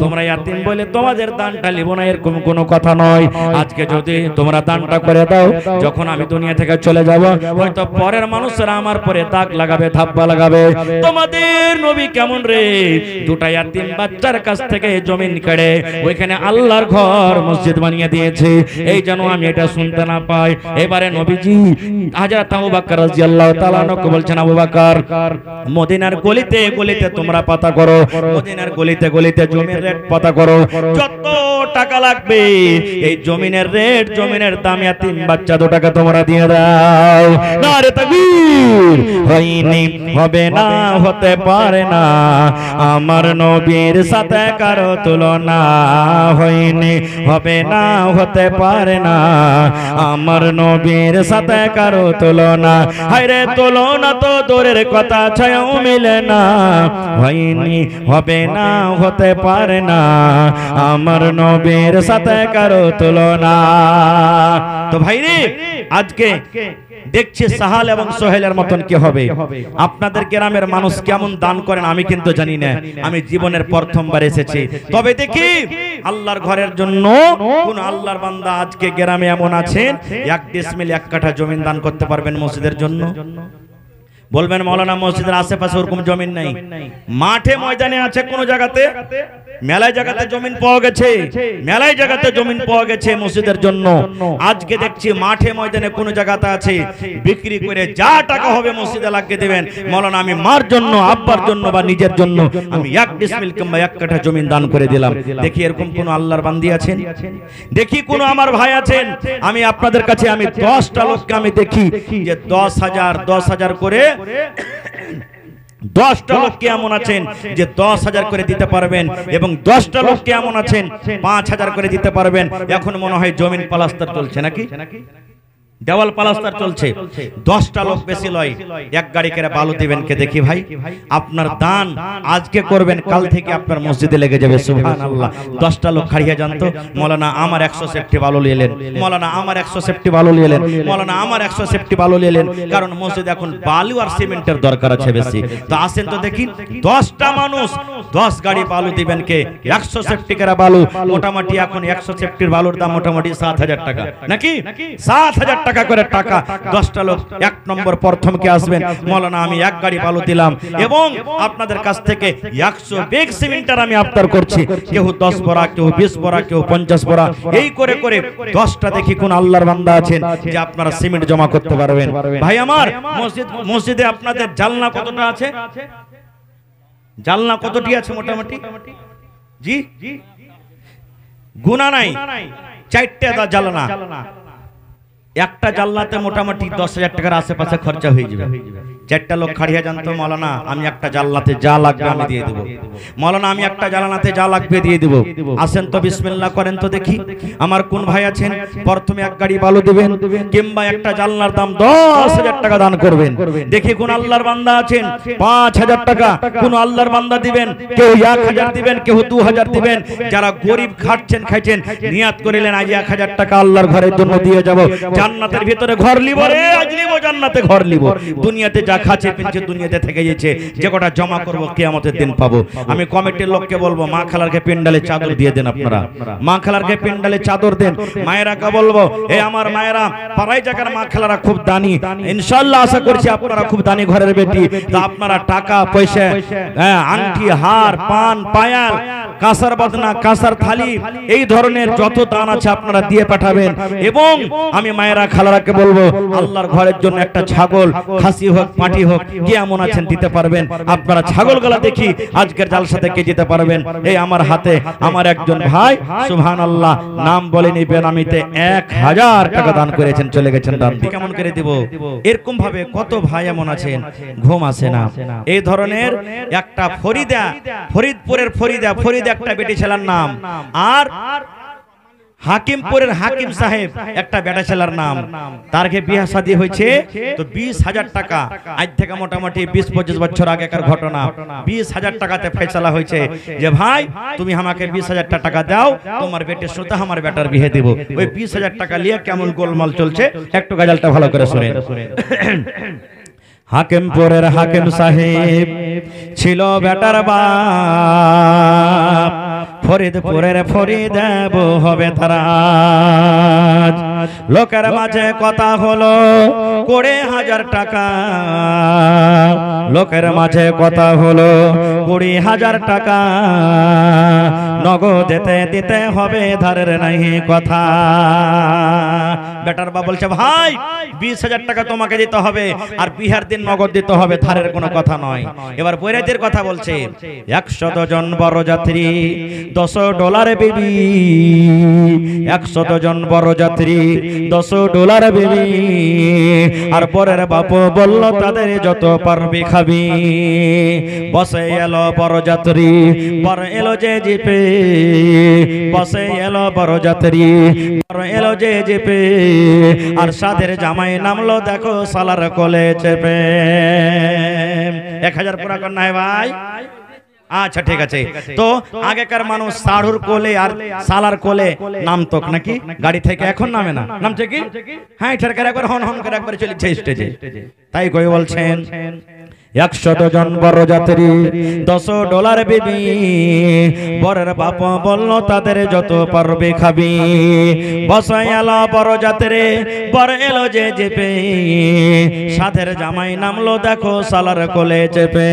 তোমরা ইয়াতিম বলে তোমাদের দানটা নেব না এরকম কোনো কথা নয়। আজকে যদি তোমরা দানটা করে দাও, যখন আমি দুনিয়া থেকে চলে যাব, হয়তো পরের মানুষরা আমার পরে দাগ লাগাবে, ধাপ্পা লাগাবে। তোমাদের নবী কেমন রে, দুটা ইয়াতিম বাচ্চার কাছ থেকে জমিন কেড়ে ওইখানে আল্লাহর ঘর মসজিদ বানিয়ে দিয়েছে, এই যেন আমি এটা শুনতে না পাই। এবারে নবীজি হযরত আবু বকর রাদিয়াল্লাহু তাআলা আনহু বলছেন, আবু বকর মদিনার গলিতে গলিতে তোমরা পাতা করো, মদিনার গলিতে গলিতে জমির রেট পাতা করো, যত টাকা লাগবে এই জমিনের রেট, জমিনের দাম ইয়াতিম বাচ্চা দুটাকে তোমরা দিয়ে দাও। নারে তাকবীর। হয়নি, হবে না, হতে পারে না, আমার নবীর সাথে কারো তুলনা। হয়নি, হবে না, হতে পারে না, আমার নবীর সাথে কারো তুলনা। হায়রে তুলনা তো দূরের কথা, ছায়াও মিলে না। হয়নি, হবে না, হতে পারে না, আমার নবীর সাথে কারো তুলনা। তো ভাইরে আজকে দেখছি সাহাল এবং সোহেলের মতন কি হবে। আপনাদের গ্রামের মানুষ কেমন দান করেন আমি কিন্তু জানি না, আমি জীবনের প্রথমবার এসেছি। তবে দেখি আল্লাহর ঘরের জন্য কোন আল্লাহর বান্দা আজকে গ্রামে এমন আছেন 1 ডিসমিল 1 কাঠা জমি দান করতে পারবেন মসজিদের জন্য। বলবেন মাওলানা মসজিদের আশেপাশে ওরকম জমি নাই, মাঠে ময়দানে আছে কোন জায়গাতে, মেলায় জায়গাতে জমিন পাওয়া গেছে, মেলায় জায়গাতে জমিন পাওয়া গেছে মসজিদের জন্য। আজকে দেখছি মাঠে ময়দানে কোন জায়গাতে আছে, বিক্রি করে যা টাকা হবে মসজিদে লাগিয়ে দেবেন। মাওলানা আমি মার জন্য, আব্বার জন্য বা নিজের জন্য আমি 1 ডিসমিল কিংবা 1 কাঠা জমিন দান করে দিলাম। দেখি এরকম কোন আল্লাহর বান্দি আছেন, দেখি কোন আমার ভাই আছেন। আমি আপনাদের কাছে আমি 10টা লোককে আমি দেখি যে 10,000 করে 10টা লোক কে এমন আছেন যে 10,000 করে দিতে পারবেন, এবং 10টা লোক কে এমন আছেন 5,000 করে দিতে পারবেন। এখন মনে হয় জমিন প্লাস্টার চলছে নাকি, দেওয়াল প্লাস্টার চলছে। 10টা লোক বেশি লয়, এক গাড়ি করে বালু দিবেন কে দেখি ভাই। আপনার দান আজকে করবেন, কাল থেকে আপনার মসজিদে লেগে যাবে। সুবহানাল্লাহ। 10টা লোক খাড়িয়ে জানতো মৌলানা আমার 100 সেফটি বালু নিলেন, মৌলানা আমার 100 সেফটি বালু নিলেন, মৌলানা আমার 100 সেফটি বালু নিলেন, কারণ মসজিদে এখন বালু আর সিমেন্টের দরকার আছে বেশি। তো আসেন তো দেখি 10টা মানুষ 10 গাড়ি বালু দিবেন কে 100 সেফটি করে বালু। মোটামুটি এখন 100 সেফটির বালুর দাম মোটামুটি 7,000 টাকা নাকি, 7,000 টাকা করে টাকা। 10টা লোক 1 নম্বর প্রথমকে আসবেন, মাওলানা আমি 1 গাড়ি বালু দিলাম এবং আপনাদের কাছ থেকে 100 ব্যাগ সিমেন্টার আমি আবদার করছি। কেউ 10 বড়া, কেউ 20 বড়া, কেউ 50 বড়া, এই করে করে 10টা দেখি কোন আল্লাহর বান্দা আছেন যে আপনারা সিমেন্ট জমা করতে পারবেন। ভাই আমার মসজিদে আপনাদের জানলা কতটা আছে, জানলা কতটি আছে মোটামুটি? জি গুনা নাই, 4টা জানলা। একটা জানলাতে মোটামুটি 10,000 টাকার আশেপাশে খরচা হয়ে যাবে। 4টা লোক খাড়িয়া জানতো মাওলানা আমি একটা জানলাতে যা লাগবে আমি দিয়ে দেব, মাওলানা আমি একটা জানলাতে যা লাগবে দিয়ে দেব। আসেন তো বিসমিল্লাহ করেন তো দেখি আমার কোন ভাই আছেন প্রথমে 1 গাড়ি বালু দিবেন কিংবা একটা জানলার দাম 10,000 টাকা দান করবেন। দেখি কোন আল্লাহর বান্দা আছেন 5,000 টাকা কোন আল্লাহর বান্দা দিবেন, কেউ 1,000 দিবেন, কেউ 2,000 দিবেন। যারা গরিব খাচ্ছেন খাইছেন নিয়াত করিলেন আজ 1,000 টাকা আল্লাহর ঘরের জন্য দিয়ে যাব, জান্নাতের ভিতরে ঘর লিব রে, আজ লিব জান্নাতে ঘর লিব। দুনিয়াতে যা খাচ্ছে পিনছে দুনিয়াতে থেকে গেছে, যে কটা জমা করব কিয়ামতের দিন পাবো। আমি কমিটির লোককে বলবো মা খালারকে পেন্ডালে চাদর দিয়ে দেন, আপনারা মা খালারকে পেন্ডালে চাদর দেন। মায়েরাকে বলবো এ আমার মায়েরা পাড়ায় জায়গার মা খালারা খুব দানি, ইনশাআল্লাহ আশা করছি আপনারা খুব দানি ঘরের বেটি, তা আপনারা টাকা পয়সা, আংটি, হার, পান, পায়াল, কাঁসার বদনা, কাঁসার থালি, এই ধরনের যত দান আছে আপনারা দিয়ে পাঠাবেন। এবং আমি মায়েরা খালারাকে বলবো আল্লাহর ঘরের জন্য একটা ছাগল, খাসি হোক পাটি হোক, কি এমন আছেন দিতে পারবেন আপনারা ছাগল গলা দেখি আজকের জালসাতে কে যেতে পারবেন। এই আমার হাতে আমার একজন ভাই সুবহানাল্লাহ নাম বলে নিবেন আমিতে 1,000 টাকা দান করেছেন, চলে গেছেন দান কেমন করে দিব। এরকম ভাবে কত ভাই এমন আছেন ঘুম আসে না। এই ধরনের একটা ফরিদা, ফরিদপুরের ফরিদা একটা বেটি ছেলের নাম, আর হাকিমপুরের হাকিম সাহেব একটা বেটা ছেলের নাম, তার কে বিয়ে শাদী হয়েছে তো 20,000 টাকা, আজ থেকে মোটামুটি 20-25 বছর আগেকার ঘটনা। 20,000 টাকাতে ফয়সালা হয়েছে যে ভাই তুমি আমাকে 20,000 টাকা দাও, তোমার বেটির সাথে আমার বেটার বিয়ে দেব। ওই 20,000 টাকা নিয়ে কেমন গোলমাল চলছে একটু গাজালটা ভালো করে শুনেন। হাকিমপুরের হাকিম সাহেব ছিল বেটার বাপ, ফরিদপুরের ফরিদেব হবে তারা। লোকের মাঝে কথা হলো 20,000 টাকা, লোকের মাঝে কথা হলো 20,000 টাকা, নগদ দিতে হবে, ধারের নাই কথা। বেটার বাপ বলছে ভাই 20,000 টাকা তোমাকে দিতে হবে, আর বিহার দিন নগদ দিতে হবে, ধারের কোনো কথা নয়। এবার বৈরাতের কথা বলছে, 100 জন বড় যাত্রী $10 বিবি, 100 জন বড় যাত্রী $10 বিবি, আর পরের বাপ বলল তাদের যত পারবি খাবি। বসে এলো বড় যাত্রী, বড় এলো যে জিপে, বসে এলো বড় যাত্রী, বড় এলো যে জিপে, আর সাদের জামাই নামলো দেখো সালার কোলে চেপে। 1000 পুরা কর না ভাই। আচ্ছা ঠিক আছে। তো আগেকার মানুষ সাড়ুর কোলে আর সালার কোলে নামতো নাকি গাড়ি থেকে, এখন নামে না। নামছে কি? হ্যাঁ ঠেরকার একবার হন হন করে একবার চলেছে স্টেজে। তাই কই বলছেন 100 জন বড় যাত্রী $10 বিবি, বরের বাপ বলল তাদের যত পারবে খাবি। বসাই এলো বড় যাত্রী, বর এলো যে চেপে, সাথের জামাই নামলো দেখো সালার কোলে চেপে।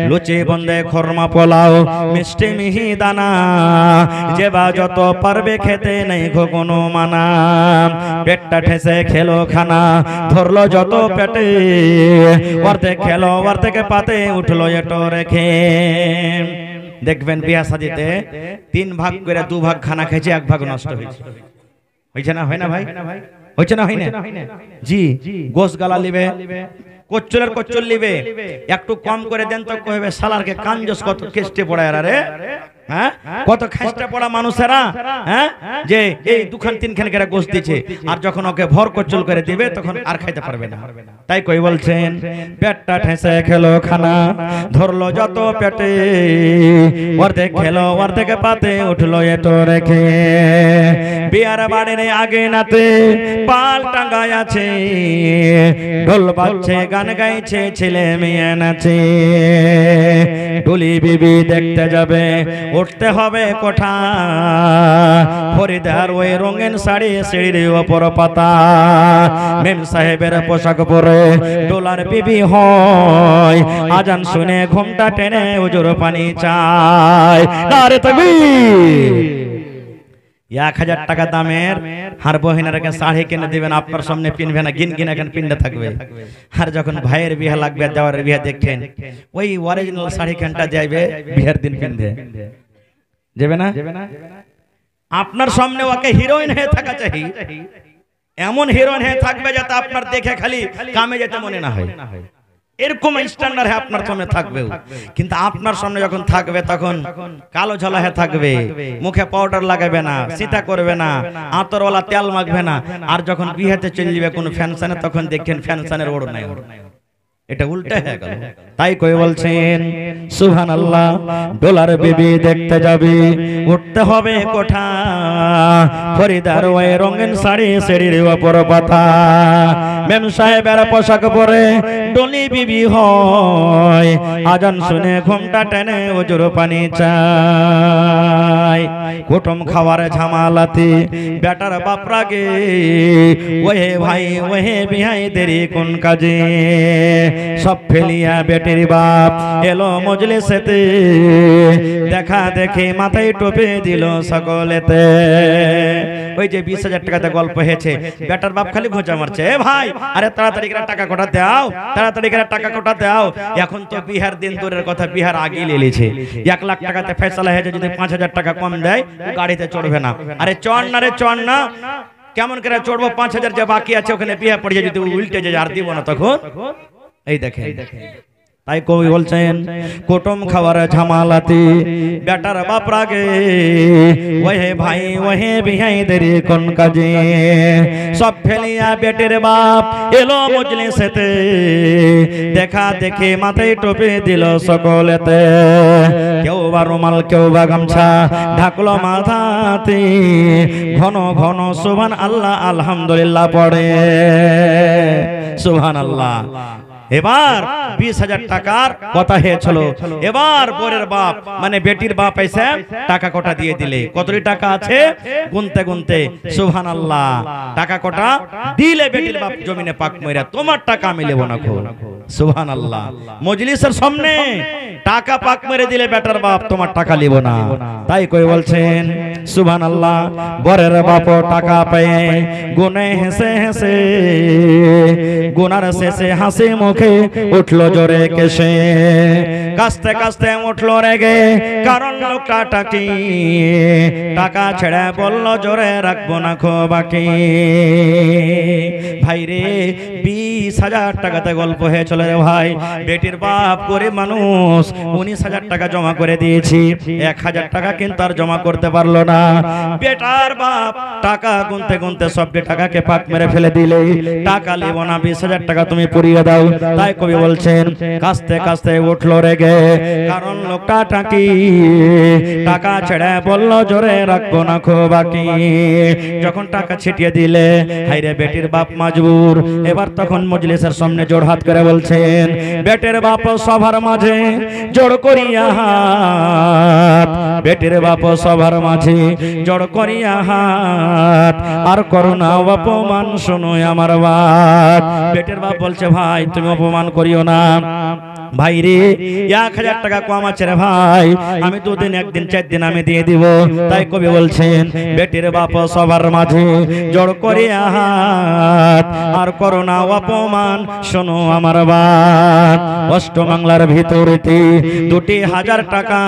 লুচি বন্দে খরমা পোলাও মিষ্টি মিহি দানা, যেবা যত পারবে খেতে নেই গো কোনো মানা। পেটটা ঠেসে খেলো খানা, ধরলো যত পেটে, অর্ধেক খেলো ওর থেকে পাতে উঠলো এটো রেখে। দেখবেন বিয়া শাদীতে 3 ভাগ করে 2 ভাগ খানা খেয়েছে, 1 ভাগ নষ্ট হয়েছে। হয়েছে না? হয় না ভাই? হয়েছে না? হয় না? জি। গোশ গালা লিবে, কচ্চলের কচ্চল লিবে, একটু কম করে দেন তো কইবে সালারকে কাঞ্জস কত কেষ্টে পড়ায় রে। হ্যাঁ কত খাস্টা পড়া মানুষেরা, হ্যাঁ যে এই 2-3 করে গোশ দিচ্ছে, আর যখন ওকে ভর কচ্চল করে দিবে তখন আর খাইতে পারবে না। তাই কই বলছেন পেটটা ঠেসে খেলো খানা, ধরলো যত পেটে, অর্ধেক খেলো অর্ধেক পাতে উঠলো এটো রেখে। বিয়ার বাড়ির আগে নাতে পাল টাঙ্গায় আছে, ঢোল বাজছে গান গাইছে ছেলে মেয়ে নাচে। ডুলি বিবি দেখতে যাবে, উঠতে হবে কোঠা, ফরিদার ওই রঙিন শাড়ি সিঁড়ির ওপর পাতা। মেম সাহেবের পোশাক পরে ডোলার বিবি হয়, আজান শুনে ঘুমটা টেনে হুজুর পানি চায়। নারে তাকবীর। 1000 টাকা দামের হার বহিনারকে শাড়ি কিনে দিবেন, আপনার সামনে পিনবে না, গিন গিন এখন পিনতে থাকবে। আর যখন ভাইয়ের বিয়ে লাগবে, দেওয়ার বিয়ে দেখেন ওই অরিজিনাল শাড়ি খানটা যাইবে বিয়ের দিন পিনতে যাবে না। আপনার সামনে ওকে হিরোইন হয়ে থাকা চাই, এমন হিরোইন হয়ে থাকবে যাতে আপনার দেখে খালি কামে যেতে মনে না হয়, এরকম স্ট্যান্ডার্ড হয়ে আপনার সামনে থাকবে। কিন্তু আপনার সামনে যখন থাকবে তখন কালো ঝোলা হয়ে থাকবে, মুখে পাউডার লাগাবে না, সিটা করবে না, আতরওয়ালা তেল মাখবে না। আর যখন বিয়েতে চলে যাবে কোন ফ্যানশনে, তখন দেখেন ফ্যানশনের ওড় নাই, এটা উল্টা হয়ে গেল। তাই কই বলছেন সুবহানাল্লাহ। ডলার বিবি দেখতে যাবে, উঠতে হবে কোঠা, ফরিদার ওই রঙিন শাড়ি সিঁড়ির ওপর পাতা। মেম সাহেবের পোশাক পরে ডলি বিবি হয়, আজান শুনে ঘুমটা টেনে হুজুর পানি চায়। কুটুম খাওয়ার ঝামালাতে বেটার বাপ রাগে, ওহে ভাই ওহে বিহাই দেরি কোন কাজে। সব ফেলিয়া বেটির বাপ এলো মজলিসেতে, দেখা দেখে মাথায় টোপে দিল সকলেতে। ওই যে 20,000 টাকাতে গল্প হয়েছে, বেটার বাপ খালি ঘোঁচা মারছে, এ ভাই আরে তাড়াতাড়ি করে টাকা কোটা দাও, তাড়াতাড়ি করে টাকা কোটা দাও। এখন তো বিহার দিন দূরের কথা, বিহার আগে লেলিছে। 1 লাখ টাকাতে ফয়সালা হয়েছে, যদি 5,000 টাকা কম দেয় গাড়িতে চড়বে না। আরে চড় না রে, চড় না। কেমন করে চড়বো? 5,000 যে বাকি আছে ওখানে বিয়ে পড়িয়ে যদি উল্টে যায় আর দিব না তখন। এই দেখেন তাই কবি বলছেন কুটুম খাওয়ার ঝামালাতি বেটার বাপ রাগে ওহে ভাই ওহে বিহাই দেরি কোন কাজে সব ফেলিয়া বেটের বাপ এলো মজলিসেতে দেখা দেখে মাথায় টুপি দিল সকলেতে কেউ বা রুমাল কেউ বা গামছা ঢাকলো মাথাতে ঘন ঘন সুবহান আল্লাহ আলহামদুলিল্লাহ পড়ে সুবহান আল্লাহ। এবার 20,000 টাকার কথা হয়েছিল। এবার বোরের বাপ মানে বেটির বাপ এসে টাকা কটা দিয়ে দিলে কতটি টাকা আছে গুনতে গুনতে সুবহানাল্লাহ টাকা কটা দিলে বেটির বাপ জমিনে পাক মইরা তোমার টাকা আমি নেব না খো সুবহানাল্লাহ। মজলিসের সামনে টাকা পাক মেরে দিলে বেটার বাপ তোমার টাকা নিব না। তাই কই বলছেন সুবহানাল্লাহ বরের বাপ টাকা পেয়ে গুনে হেসে হেসে গুনার শেষে হাসি মুখে উঠলো জোরে কেশে কাস্তে কাস্তে উঠলো রেগে কারণ লোকটা টাকি টাকা ছেড়ে বলল জোরে রাখবো না খো বাকি। ভাই রে 20,000 টাকাতে গল্প হয়ে চলে রে ভাই। বেটির বাপ গরিব মানুষ 19,000 টাকা জমা করে দিয়েছি 1,000 টাকা কিন্তু আর জমা করতে পারলো না। বেটার বাপ টাকা গুনতে গুনতে সবটি টাকাকে পাক মেরে ফেলে দিলে টাকা লিব না 20,000 টাকা তুমি পুরিয়ে দাও। তাই কবি বলছেন কাস্তে কাস্তে উঠলো রেগে কারণ লোকটা টাকি টাকা ছেড়ে বলল জোরে রাখবো না খো বাকি। যখন টাকা ছিটিয়ে দিলে হাইরে বেটির বাপ মাজবুর। এবার তখন মজলিসের সামনে জোড় হাত করে বলছেন বেটের বাপ সবার মাঝে জোড় করিয়া হাত বেটির বাপ সবার মাঝে জোড় করিয়া হাত আর করুণা অপমান শোনো আমার বাত। বেটির বাপ বলছে ভাই তুমি অপমান করিও না ভাই রে 1,000 টাকা কম আছে রে ভাই আমি 2 দিন 1 দিন 4 দিন আমি দিয়ে দিব। তাই কবি বলছেন বেটির বাপ সবার মাঝে জড় করিয়া হাত আর করোনা অপমান শোনো আমার বাত। অষ্টমঙ্গলার ভিতরেতে 2,000 টাকা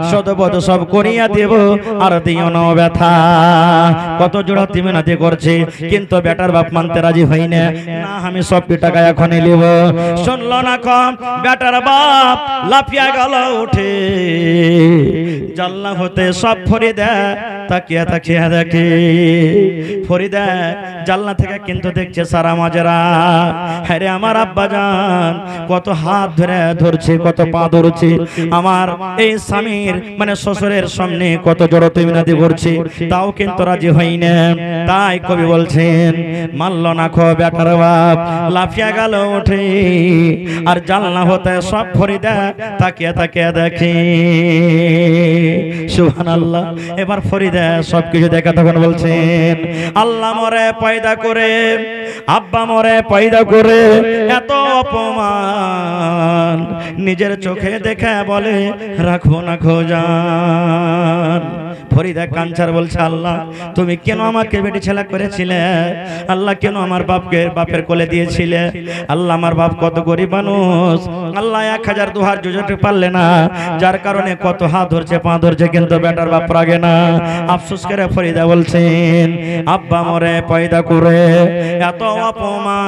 সদবদ সব করিয়া দেব আর দিও না ব্যথা। কত জোড়া তুমি নাতে করছে কিন্তু বেটার বাপ মানতে রাজি হই না আমি সবটি টাকা এখনই নেব। শুনলো না কম বেটার বাপ লাফিয়া গেল উঠে জানলা হতে সব ফরিদা তাকিয়া তাকিয়া দেখে ফরিদা জানলা থেকে কিন্তু দেখছে সারা মাজরা। হ্যাঁ রে আমার আব্বা জান কত হাত ধরে ধরছে কত পা ধরছে আমার এই স্বামীর মানে শ্বশুরের সামনে কত জড়তে মিনাতি করছে তাও কিন্তু রাজি হয় না। তাই কবি বলছেন মানল না খো বেটার বাপ লাফিয়া গেল উঠে আর জানলা হতে সব ফরিদা তাকিয়া তাকিয়া দেখে সুবহানাল্লাহ। এবার ফরিদা সবকিছু দেখা তখন বলছেন আল্লাহ মরে পয়দা করে আব্বা মরে পয়দা করে এত অপমান নিজের চোখে দেখে বলে রাখবো না খোঁজান। ফরিদা কাঞ্চার বলছে আল্লাহ তুমি কেন আমাকে বেটি ছেলে করেছিলে আল্লাহ কেন আমার বাপের কোলে দিয়েছিলে আল্লাহ আমার বাপ কত গরিব মানুষ আল্লাহ 1,000 দুহার জোজাতে পারলে না যার কারণে কত হাত ধরছে পা ধরছে কিন্তু বেটার বাপ রাগে না। আফসোস করে ফরিদা বলছেন আব্বা মরে পয়দা করে এত অপমান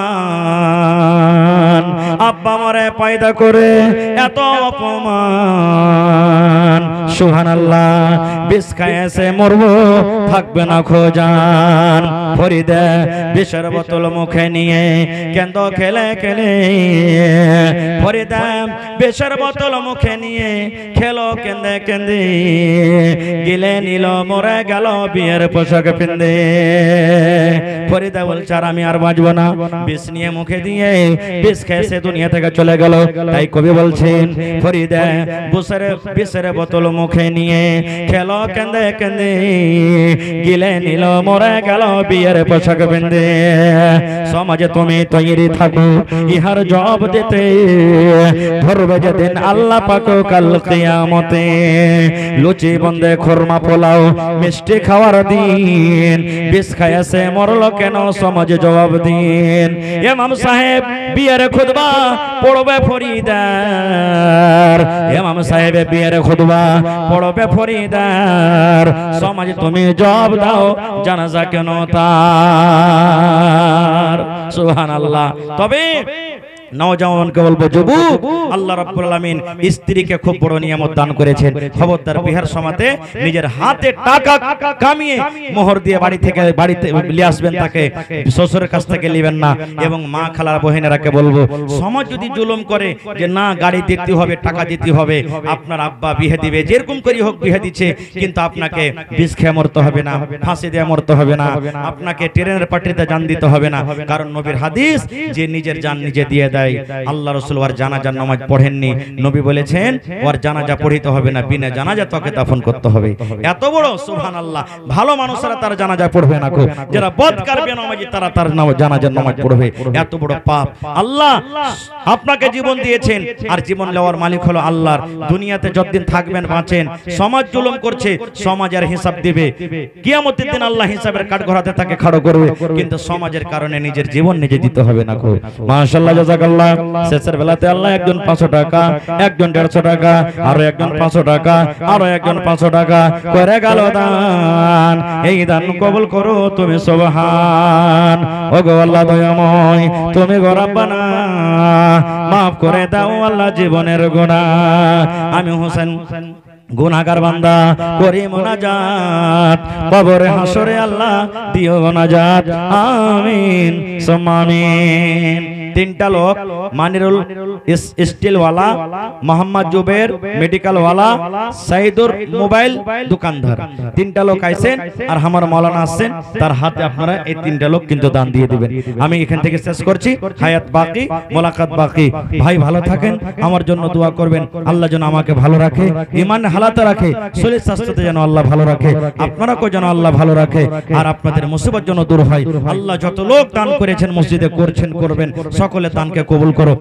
আব্বা মরে পয়দা করে এত অপমান সুবহানাল্লাহ বিষ খাইছে মরবো থাকবে না খোঁজান। ফরিদা বিষের বোতল মুখে নিয়ে কেন্দ খেলে খেলে ফরিদা বিষের বোতল মুখে নিয়ে খেলো কেন্দে কেন্দে গিলে নিল মরে গেল বিয়ের পোশাক পিন্দে। ফরিদা বলছে আর আমি আর বাঁচবো না বিষ নিয়ে মুখে দিয়ে বিষ খেয়েছে দুনিয়া থেকে চলে গেল। তাই কবি বলছেন ফরিদা বিষের বোতল মুখে নিয়ে খেলো কেন্দে কেন্দে গিলে নিল মরে গেল বিয়ের পোশাক পিন্দে। সমাজে তুমি তৈরি থাকো ইহার জবাব দিতে ধরবে যেদিন আল্লাহ পাক কাল কিয়ামতে। লুচি বন্দে খুরমা পোলাও মিষ্টি খাওয়ার দিন বিষ খাইছে মরলো কেন সমাজে জবাব দিন। ইমাম সাহেব বিয়ের খুতবা পড়বে ফরিদার ইমাম সাহেব বিয়ের খুতবা পড়বে ফরিদার সমাজে তুমি জবাব দাও জানাজা কেন তার সুবহানাল্লাহ। তবে নওজওয়ানকে বলবো, যুবক, আল্লাহ রাব্বুল আলামিন স্ত্রীকে খুব বড় নিয়ামত দান করেছেন। খবরদার বিহার সমাতে নিজের হাতে টাকা কামিয়ে মোহর দিয়ে বাড়িতে নিয়ে আসবেন, তাকে শ্বশুরের কাছ থেকে নেবেন না। এবং মা খালার বহিনেরাকে বলবো, সমাজ যদি জুলুম করে যে না গাড়ি দিতে হবে, টাকা দিতে হবে, আপনার আব্বা বিয়ে দিবে, যেরকম করি হোক বিয়ে দিচ্ছে, কিন্তু আপনাকে বিষ খেয়ে মরতে হবে না, ফাঁসি দিয়ে মরতে হবে না, আপনাকে ট্রেনের পাটিতে জান দিতে হবে না। কারণ নবীর হাদিস, যে নিজের জান নিজে দিয়ে দেয়, আল্লাহ রাসূল ওর জানাজার নামাজ পড়েননি, নবী বলেছেন ওর জানাজা পড়িতে হবে না, বিনা জানাজা তোকে দাফন করতে হবে। এত বড় সুবহানাল্লাহ, ভালো মানুষরা তার জানাজা পড়বে না, যারা বদকার বেনামাজি তারা তার জানাজার নামাজ পড়বে। এত বড় পাপ। আল্লাহ আপনাকে জীবন দিয়েছেন, আর জীবন নেওয়ার মালিক হলো আল্লাহর। দুনিয়াতে যতদিন থাকবেন বাঁচেন, সমাজ জুলুম করছে, সমাজের হিসাব দিবে, কিয়ামতের দিন আল্লাহ হিসাবের কাঠগড়াতে তাকে খাড়ো করবে, কিন্তু সমাজের কারণে নিজের জীবন নিজে দিতে হবে না। মাশাআল্লাহ, জাযাকাল্লাহ। শেষের বেলাতে আল্লাহ একজন 500 টাকা, একজন 150 টাকা, আরো একজন 500 টাকা, আরো একজন 500 টাকা করে গেল দান। এই দান কবুল করো তুমি, সুবহান। ওগো আল্লাহ দয়াময়, তুমি গো রব্বানা মাফ করে দাও আল্লাহ জীবনের গুনাহ। আমি হোসেন গুনাহগার বান্দা করি মুনাজাত, কবরে হাসরে আল্লাহ দিও মুনাজাত। আমিন সুম্মা আমিন। তিনটা লোক, মানিরুল স্টিলওয়ালা, মোহাম্মদ জুবের মেডিকেলওয়ালা, সাইদুর মোবাইল দোকানদার, তিনটা লোক আইছেন, আর আমার মাওলানা আসছেন, তার হাতে আপনারা এই তিনটা লোক কিন্তু দান দিয়ে দিবেন। আমি এখান থেকে শেষ করছি, হায়াত বাকি, মোলাকাত বাকি। ভাই ভালো থাকেন, আমার জন্য দোয়া করবেন, আল্লাহ যেন আমাকে ভালো রাখে, ঈমান হালাতে রাখে, শরীর স্বাস্থ্যতে যেন আল্লাহ ভালো রাখে, আপনারাকেও যেন আল্লাহ ভালো রাখে, আর আপনাদের মুসিবত যেন দূর হয়। আল্লাহ যত লোক দান করেছেন, মসজিদে করছেন, করবেন, সকলে দানকে কবুল করো।